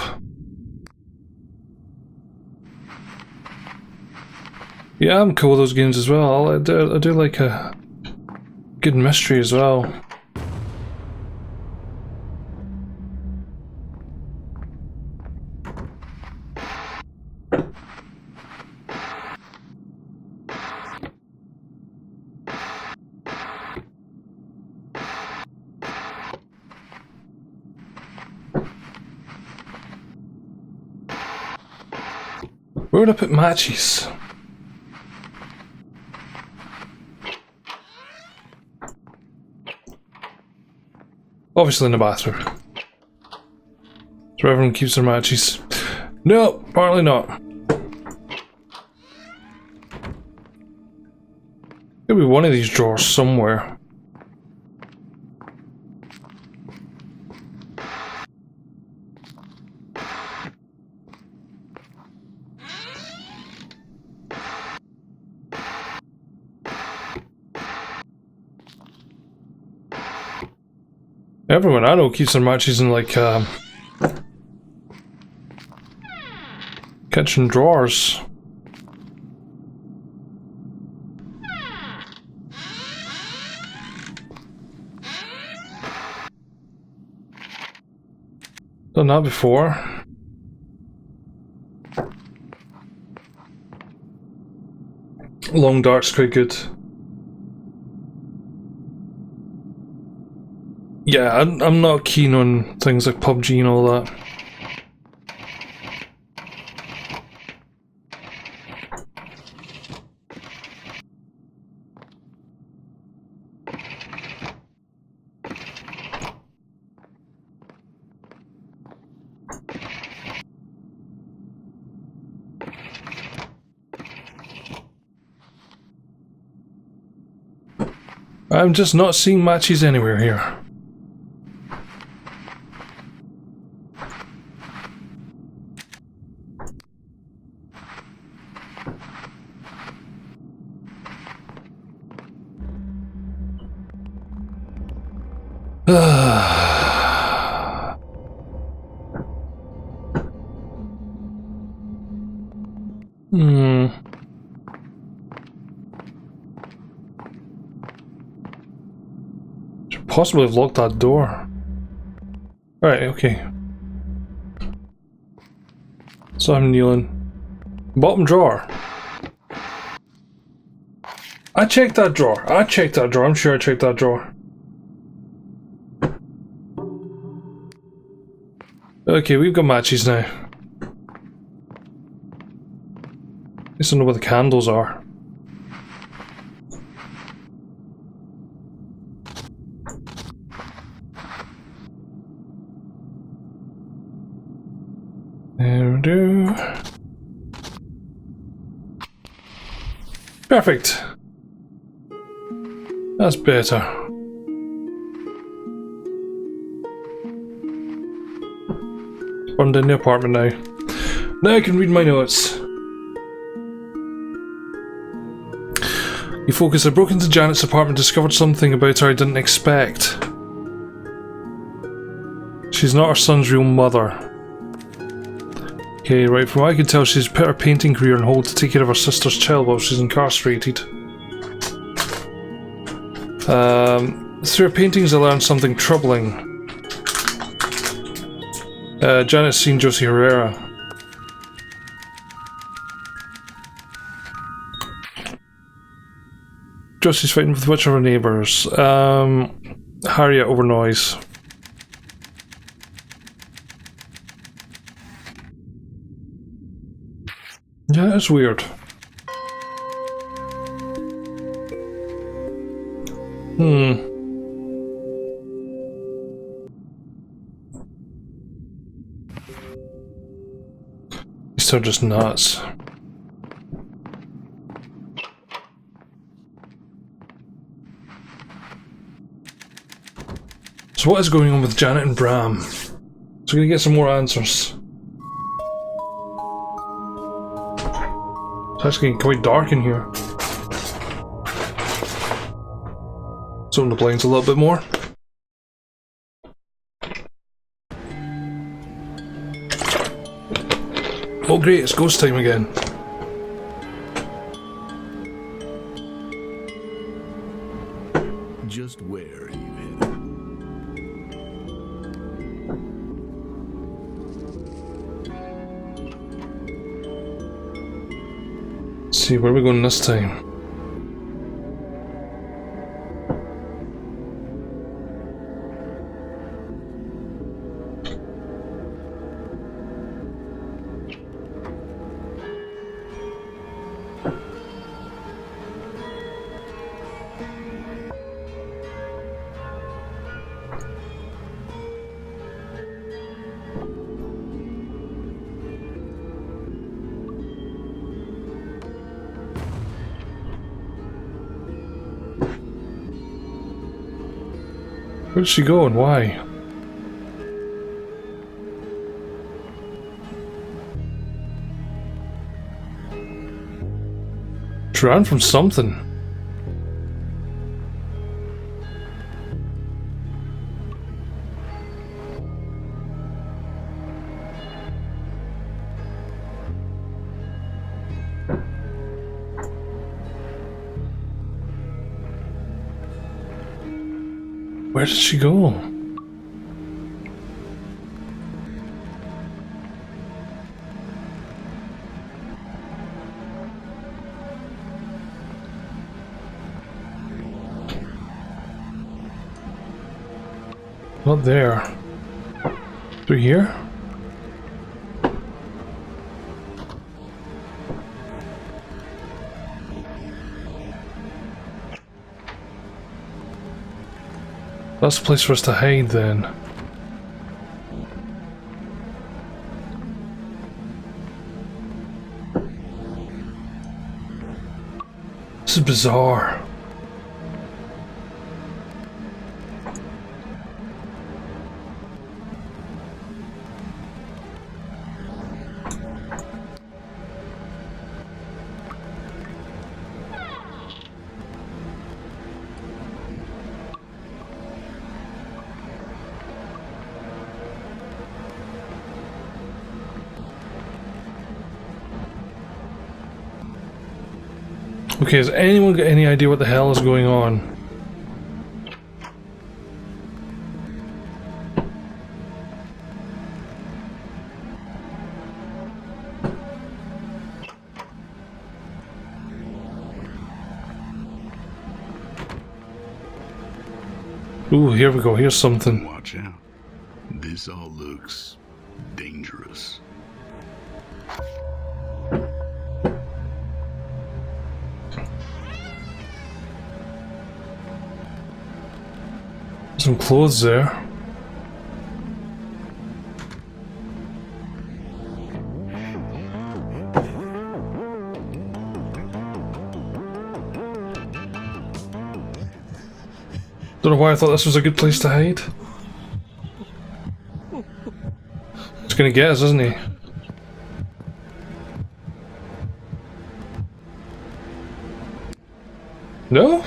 Yeah, I'm cool with those games as well. I do like a good mystery as well. Where would I put matches? Obviously in the bathroom. So everyone keeps their matches. No, apparently not. Could be one of these drawers somewhere. Everyone I know keeps their matches in like kitchen drawers. Done that before. Long dark's quite good. Yeah, I'm not keen on things like PUBG and all that. I'm just not seeing matches anywhere here. Should possibly have locked that door. Right, okay. So I'm kneeling. Bottom drawer. I checked that drawer. I'm sure I checked that drawer. Okay, we've got matches now. I just don't know where the candles are. There we do. Perfect. That's better. Burned in the apartment now. Now I can read my notes. You focus. I broke into Janet's apartment, discovered something about her I didn't expect. She's not her son's real mother. Okay, right, from what I can tell, she's put her painting career on hold to take care of her sister's child while she's incarcerated. Through her paintings I learned something troubling. Janet's seen Josie Herrera. Josie's fighting with which of her neighbours? Harriet over noise. Yeah, that's weird. These are just nuts. So what is going on with Janet and Bram? So we're gonna get some more answers. It's actually getting quite dark in here. Let's open the blinds a little bit more. Oh great, it's ghost time again. Just where are you headed? Let's see, where are we going this time? Where did she go and why? She ran from something. Where did she go? Not there. Through here? That's the place for us to hide then. This is bizarre. Okay, has anyone got any idea what the hell is going on? Ooh, here we go, here's something. Watch out. This all looks dangerous. Some clothes there. Don't know why I thought this was a good place to hide. He's gonna get us, isn't he? No?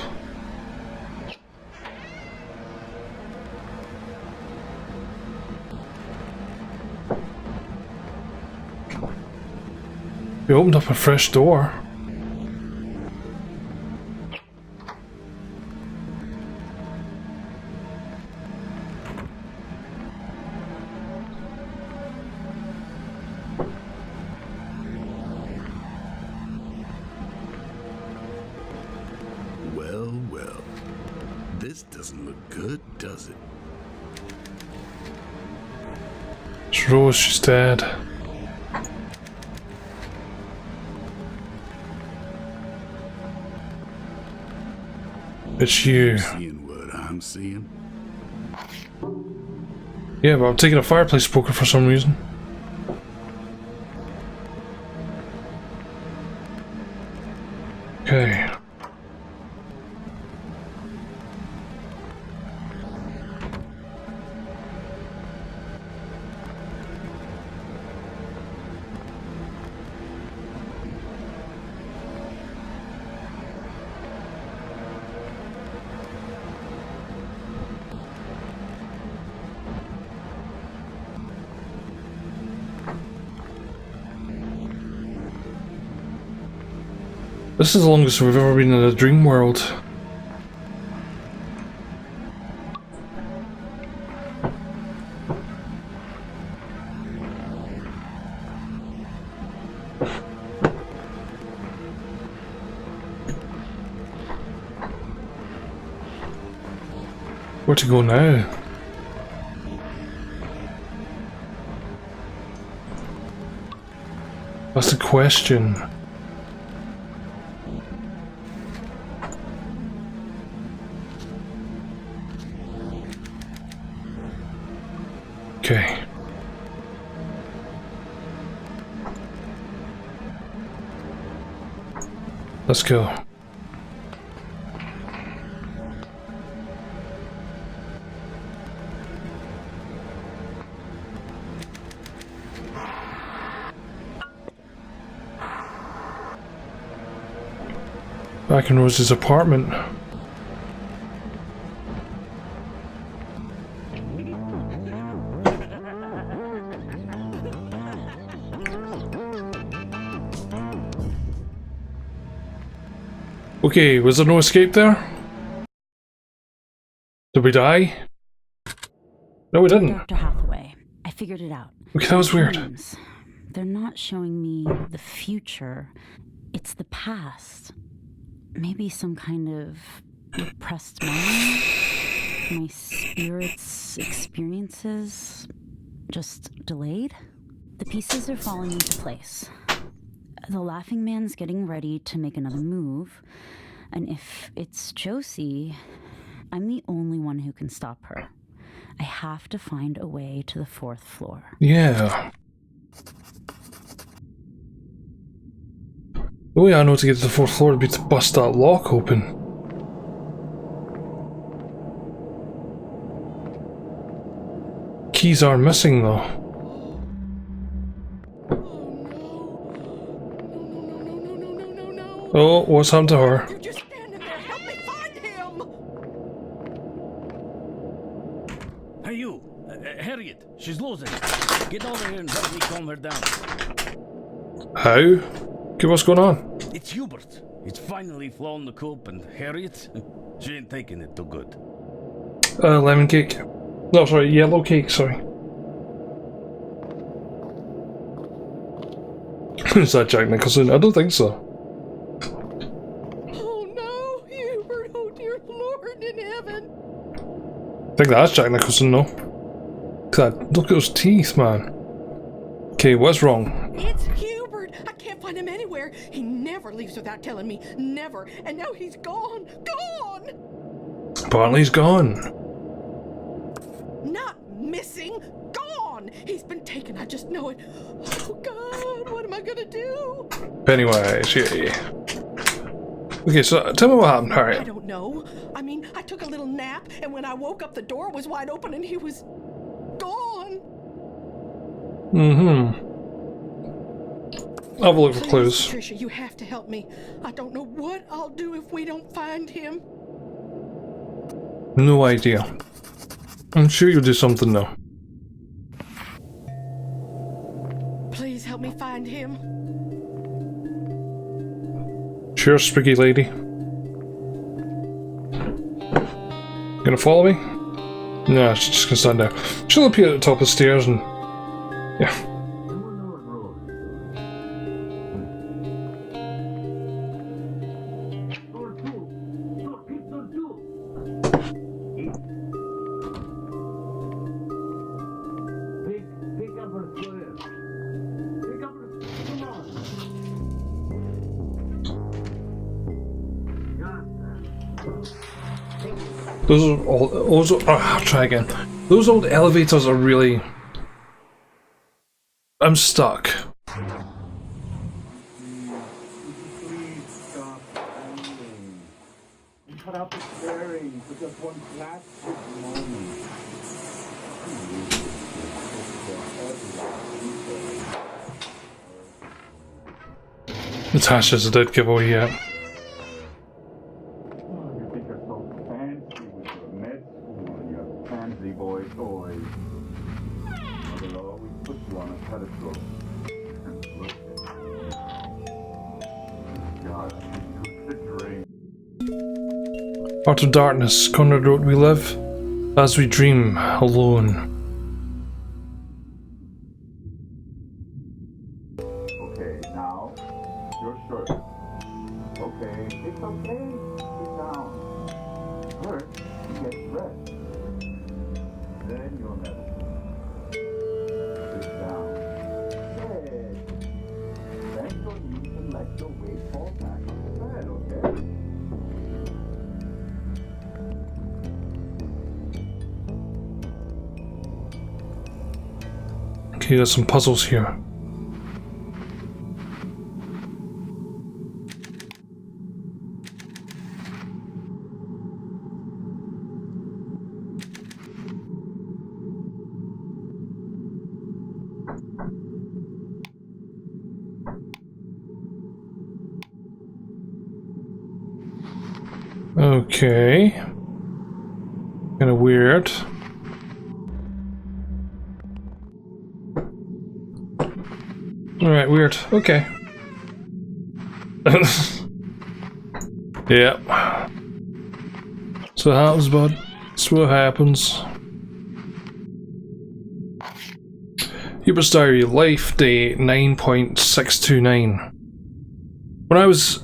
We opened up a fresh door. Well, This doesn't look good, does it? It's Rose, she's dead. It's you. Seeing what I'm seeing? Yeah, but I'm taking a fireplace poker for some reason. Okay. This is the longest we've ever been in a dream world. Where to go now? That's the question. Okay. Let's go. Back in Rose's apartment. Okay, was there no escape there? Did we die? No, we didn't. Dr. Hathaway, I figured it out. Okay, that was weird. Dreams, they're not showing me the future. It's the past. Maybe some kind of repressed memory. My spirit's experiences just delayed. The pieces are falling into place. The Laughing Man's getting ready to make another move. And if it's Josie, I'm the only one who can stop her. I have to find a way to the 4th floor. Yeah. The way I know to get to the 4th floor would be to bust that lock open. Keys are missing though. Oh, what's happened to her? You're just standing there. Help me find him. Hey, you! Harriet, she's losing it. Get over here and help me calm her down. How? Okay, what's going on? It's Hubert. It's finally flown the coop, and Harriet, she ain't taking it too good. Lemon cake. No, sorry, yellow cake, sorry. Is that Jack Nicholson? I don't think so. Oh no, Hubert! Oh dear Lord in heaven! I think that's Jack Nicholson, no? Look at those teeth, man. Okay, what's wrong? It's Hubert! I can't find him anywhere. He never leaves without telling me. Never. And now he's gone. Gone! Apparently he's gone. Not missing. Gone! He's been taken. I just know it. Oh God, what am I gonna do? Pennywise, yeah. Okay, so tell me what happened, I Harriet. don't know. I mean, I took a little nap, and when I woke up, the door was wide open, and he was gone. Mm-hmm. I'll have a look for Please, clues. Tricia, you have to help me. I don't know what I'll do if we don't find him. No idea. I'm sure you'll do something though. Please help me find him. Sure, spooky lady. Gonna follow me? No, she's just gonna stand there. She'll appear at the top of the stairs and... yeah. I'll try again. Those old elevators are really... I'm stuck. Please stop ending. Cut out the staring for just one plastic moment. Natasha's a dead giveaway yet. You think you're so fancy with your med school and your fancy boy toys. They'll always put you on a pedestal and look at you. God, you the dream. Heart of Darkness, Conrad wrote, we live as we dream, alone. Okay, now, your shirt. Okay, it's okay. Sit down. First, you get dressed. Then your medicine. Sit down. Good. Then you'll need to let your weight fall back on the bed, okay? Okay, there's some puzzles here. Okay. Kinda weird. Alright, weird. Okay. Yep. So what happens, bud? That's what happens. Hubert's Diary, Life Day 9.629. When I was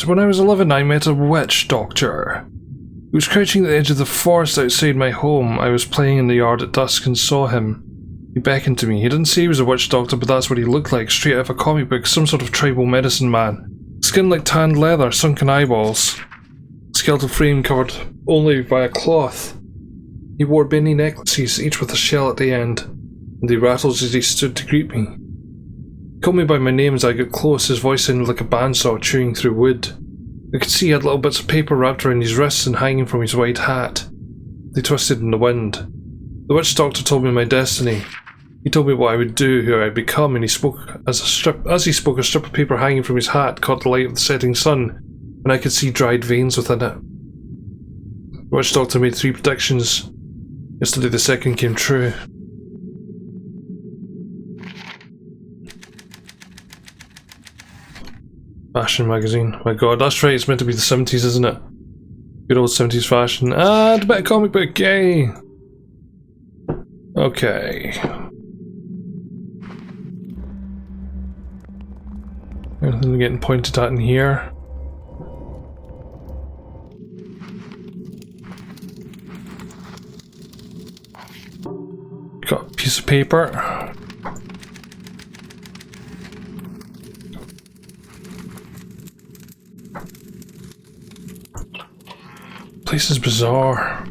11, I met a witch doctor. He was crouching at the edge of the forest outside my home. I was playing in the yard at dusk and saw him. He beckoned to me. He didn't say he was a witch doctor, but that's what he looked like, straight out of a comic book, some sort of tribal medicine man. Skin like tanned leather, sunken eyeballs. Skeletal frame covered only by a cloth. He wore bendy necklaces, each with a shell at the end, and he rattled as he stood to greet me. He called me by my name as I got close. His voice sounded like a bandsaw chewing through wood. I could see he had little bits of paper wrapped around his wrists and hanging from his wide hat. They twisted in the wind. The witch doctor told me my destiny. He told me what I would do, who I'd become, and he spoke a strip of paper hanging from his hat caught the light of the setting sun, and I could see dried veins within it. The witch doctor made 3 predictions. Yesterday the second came true. Fashion magazine. My god, that's right, it's meant to be the 70s, isn't it? Good old 70s fashion. And a bit of comic book, yay! Okay. Anything getting pointed at in here? Got a piece of paper. Place is bizarre.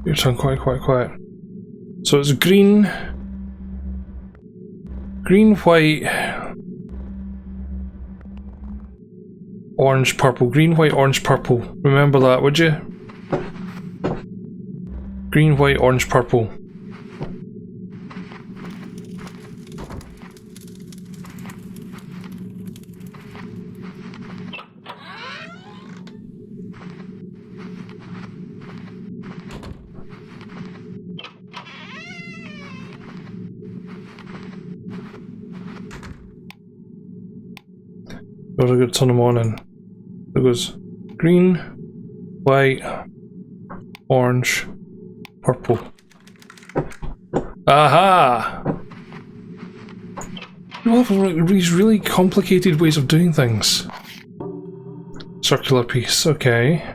You're sound quiet. So it's green, white, orange, purple. Green, white, orange, purple. Remember that, would you? Green, white, orange, purple. Got a good ton of them on in. It goes green, white, orange, purple. Aha! You all have these really complicated ways of doing things. Circular piece, okay.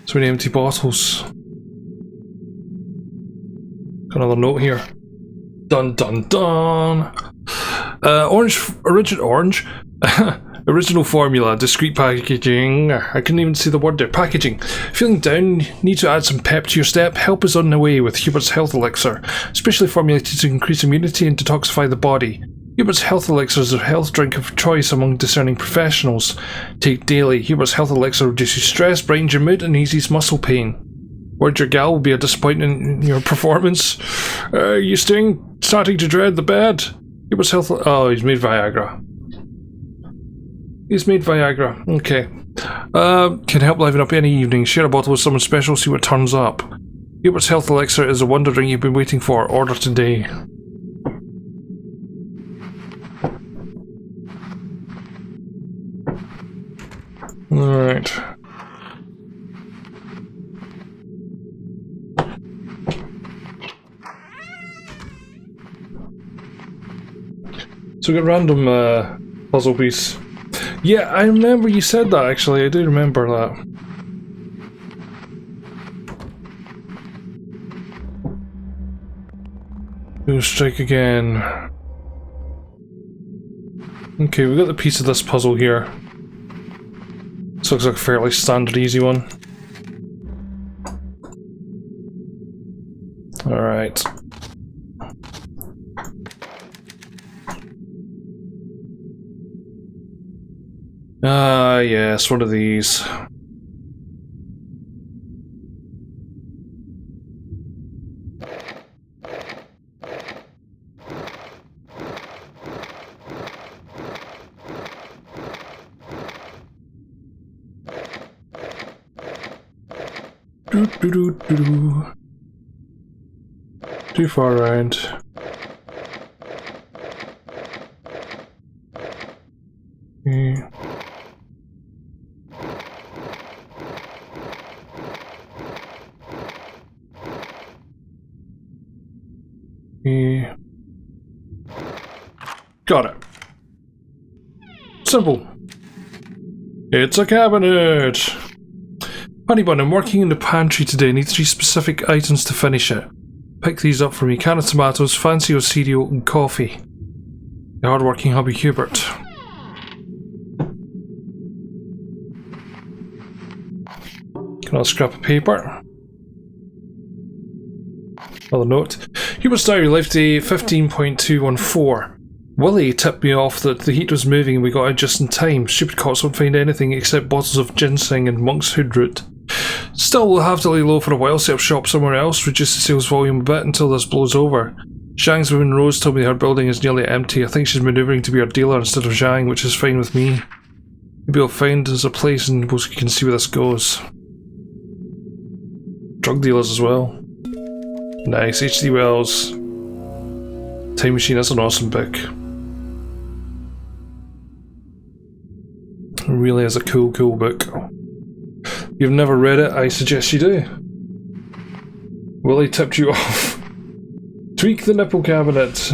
So many empty bottles. Got another note here. Dun dun dun. Original formula, discreet packaging. I couldn't even see the word there. Packaging. Feeling down? Need to add some pep to your step? Help is on the way with Hubert's Health Elixir, specially formulated to increase immunity and detoxify the body. Hubert's Health Elixir is a health drink of choice among discerning professionals. Take daily. Hubert's Health Elixir reduces stress, brightens your mood, and eases muscle pain. Word your gal will be a disappointment in your performance. You starting to dread the bed? Hubert's Health... Oh, he's made Viagra. He's made Viagra. Okay. Can help liven up any evening. Share a bottle with someone special, see what turns up. Hubert's Health Elixir is a wonder drink you've been waiting for. Order today. Alright. So we got random puzzle piece. Yeah, I remember you said that actually, I do remember that. We'll strike again. Okay, we got the piece of this puzzle here. This looks like a fairly standard easy one. Alright. Ah, yes, one of these. Too far around. Okay. Got it. Simple. It's a cabinet. Honey bun, I'm working in the pantry today. Need 3 specific items to finish it. Pick these up for me. Can of tomatoes, fancy or cereal, and coffee. The hard-working hubby Hubert. Another scrap of paper. Another note. Hubert's diary, life day 15.214. Willie tipped me off that the heat was moving and we got out just in time. Stupid cops won't find anything except bottles of ginseng and monk's hood root. Still, we'll have to lay low for a while, set up shop somewhere else, reduce the sales volume a bit until this blows over. Zhang's woman Rose told me her building is nearly empty. I think she's manoeuvring to be our dealer instead of Zhang, which is fine with me. Maybe we'll find us a place and we can see where this goes. Drug dealers as well. Nice, H.G. Wells. Time Machine, that's an awesome book. It really is a cool book. If you've never read it, I suggest you do. Willie tipped you off. Tweak the nipple cabinet.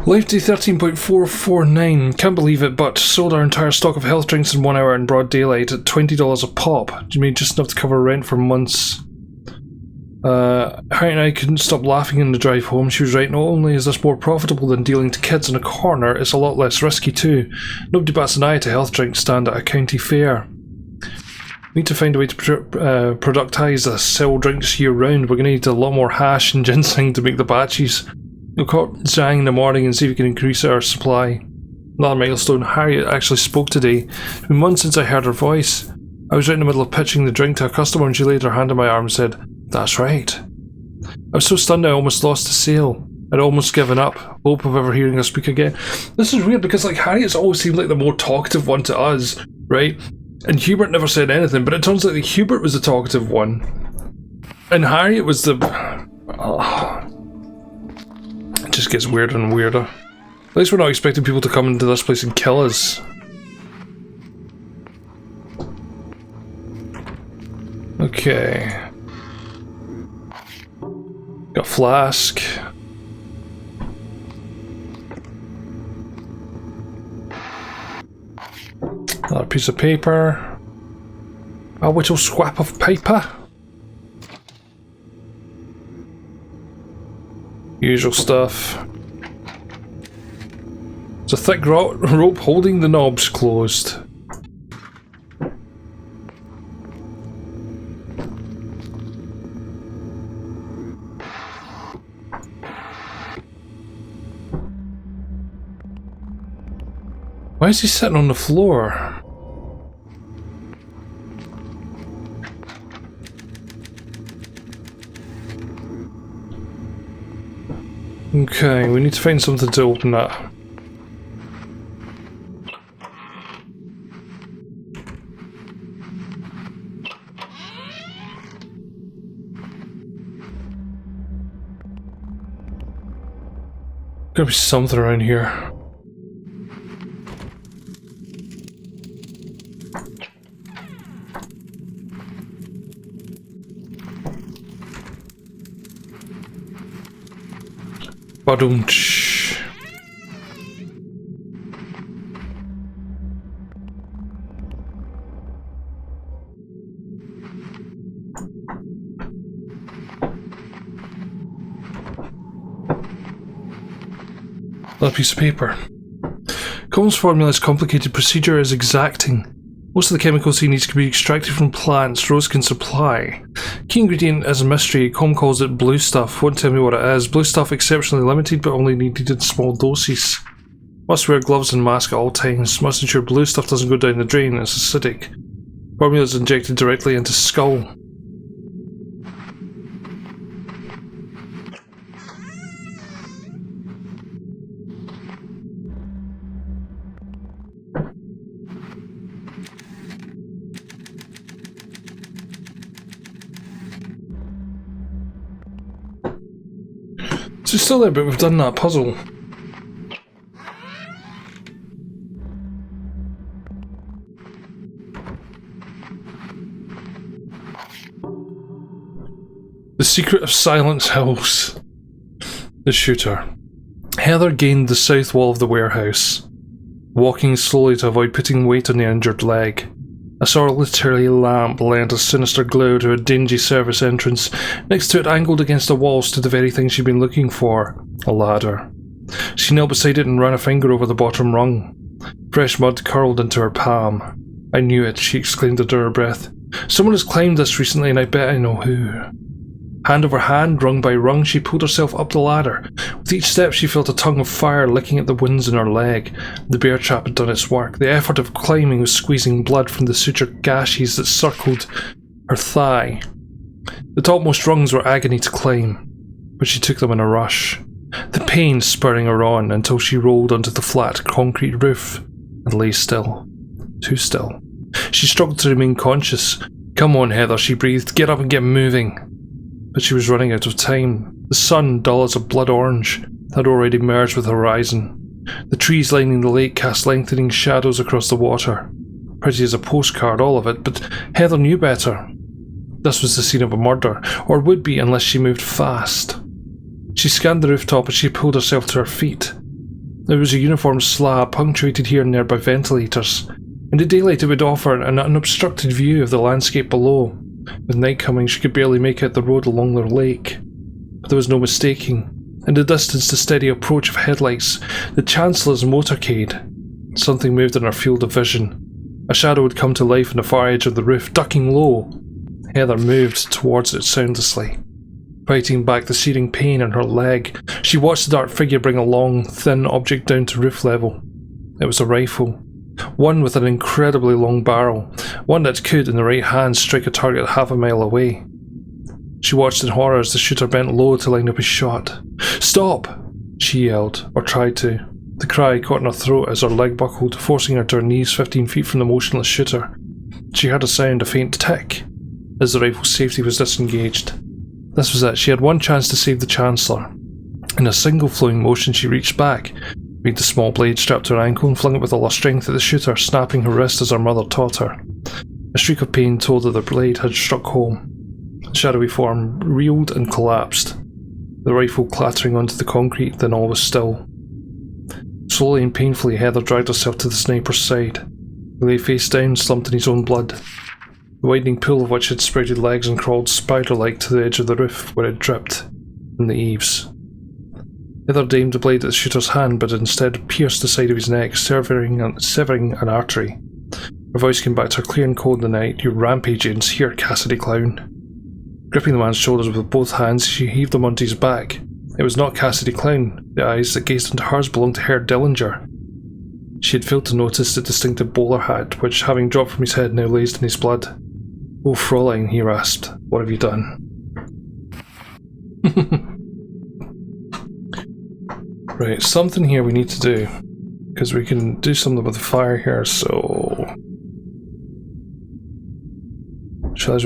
Life day 13.449. Can't believe it, but sold our entire stock of health drinks in 1 hour in broad daylight at $20 a pop. You made just enough to cover rent for months. Harry and I couldn't stop laughing on the drive home. She was right, not only is this more profitable than dealing to kids in a corner, it's a lot less risky too. Nobody bats an eye at a health drink stand at a county fair. We need to find a way to productize this, sell drinks year round. We're going to need a lot more hash and ginseng to make the batches. We'll call Zhang in the morning and see if we can increase our supply. Another milestone. Harriet actually spoke today. It's been months since I heard her voice. I was right in the middle of pitching the drink to a customer and she laid her hand on my arm and said, "That's right." I was so stunned I almost lost the sale. I'd almost given up. Hope of ever hearing her speak again. This is weird because like Harriet's always seemed like the more talkative one to us, right? And Hubert never said anything, but it turns out that Hubert was the talkative one. And Harriet was the... It just gets weirder and weirder. At least we're not expecting people to come into this place and kill us. Okay. flask. Another piece of paper. A little scrap of paper. Usual stuff. It's a thick rope holding the knobs closed. Why is he sitting on the floor? Okay, we need to find something to open that. Gotta be something around here. Ba-dum-tsh. That piece of paper. Combs' formula's complicated procedure is exacting. Most of the chemicals he needs can be extracted from plants Rose can supply. Key ingredient is a mystery. Combe calls it blue stuff. Won't tell me what it is. Blue stuff exceptionally limited but only needed in small doses. Must wear gloves and mask at all times. Must ensure blue stuff doesn't go down the drain. It's acidic. Formula is injected directly into skull. So it's still there, but we've done that puzzle. The secret of Silence Hills. The shooter. Heather gained the south wall of the warehouse, walking slowly to avoid putting weight on the injured leg. A solitary lamp lent a sinister glow to a dingy service entrance. Next to it, angled against the wall, stood the very thing she'd been looking for: a ladder. She knelt beside it and ran a finger over the bottom rung. Fresh mud curled into her palm. "I knew it," she exclaimed under her breath. "Someone has climbed this recently, and I bet I know who." Hand over hand, rung by rung, she pulled herself up the ladder. With each step she felt a tongue of fire licking at the wounds in her leg. The bear trap had done its work. The effort of climbing was squeezing blood from the suture gashes that circled her thigh. The topmost rungs were agony to climb, but she took them in a rush, the pain spurring her on until she rolled onto the flat concrete roof and lay still. Too still. She struggled to remain conscious. "Come on, Heather," she breathed. "Get up and get moving." But she was running out of time. The sun, dull as a blood orange, had already merged with the horizon. The trees lining the lake cast lengthening shadows across the water. Pretty as a postcard, all of it, but Heather knew better. This was the scene of a murder, or would be unless she moved fast. She scanned the rooftop as she pulled herself to her feet. There was a uniform slab, punctuated here and there by ventilators. In the daylight it would offer an unobstructed view of the landscape below. With night coming, she could barely make out the road along the lake. But there was no mistaking. In the distance, the steady approach of headlights, the Chancellor's motorcade. Something moved in her field of vision. A shadow had come to life on the far edge of the roof, ducking low. Heather moved towards it soundlessly, fighting back the searing pain in her leg. She watched the dark figure bring a long, thin object down to roof level. It was a rifle. One with an incredibly long barrel, one that could, in the right hand, strike a target half a mile away. She watched in horror as the shooter bent low to line up his shot. "Stop!" she yelled, or tried to. The cry caught in her throat as her leg buckled, forcing her to her knees 15 feet from the motionless shooter. She heard a sound, a faint tick, as the rifle's safety was disengaged. This was it. She had one chance to save the Chancellor. In a single flowing motion, she reached back, made the small blade strapped to her ankle, and flung it with all her strength at the shooter, snapping her wrist as her mother taught her. A shriek of pain told her the blade had struck home. The shadowy form reeled and collapsed. the rifle clattering onto the concrete, then all was still. Slowly and painfully, Heather dragged herself to the sniper's side. He lay face down, slumped in his own blood. The widening pool of which had spread legs and crawled spider-like to the edge of the roof, where it dripped from the eaves. Heather aimed the blade at the shooter's hand, but instead pierced the side of his neck, severing an artery. Her voice came back to her clear and cold in the night. "You rampage agents, here, Cassidy Clown." Gripping the man's shoulders with both hands, she heaved him onto his back. It was not Cassidy Clown. The eyes that gazed into hers belonged to Herr Dillinger. She had failed to notice the distinctive bowler hat, which, having dropped from his head, now lazed in his blood. "Oh, Fräulein," he rasped, "what have you done?" Right, something here we need to do. Because we can do something with the fire here, so... Shall I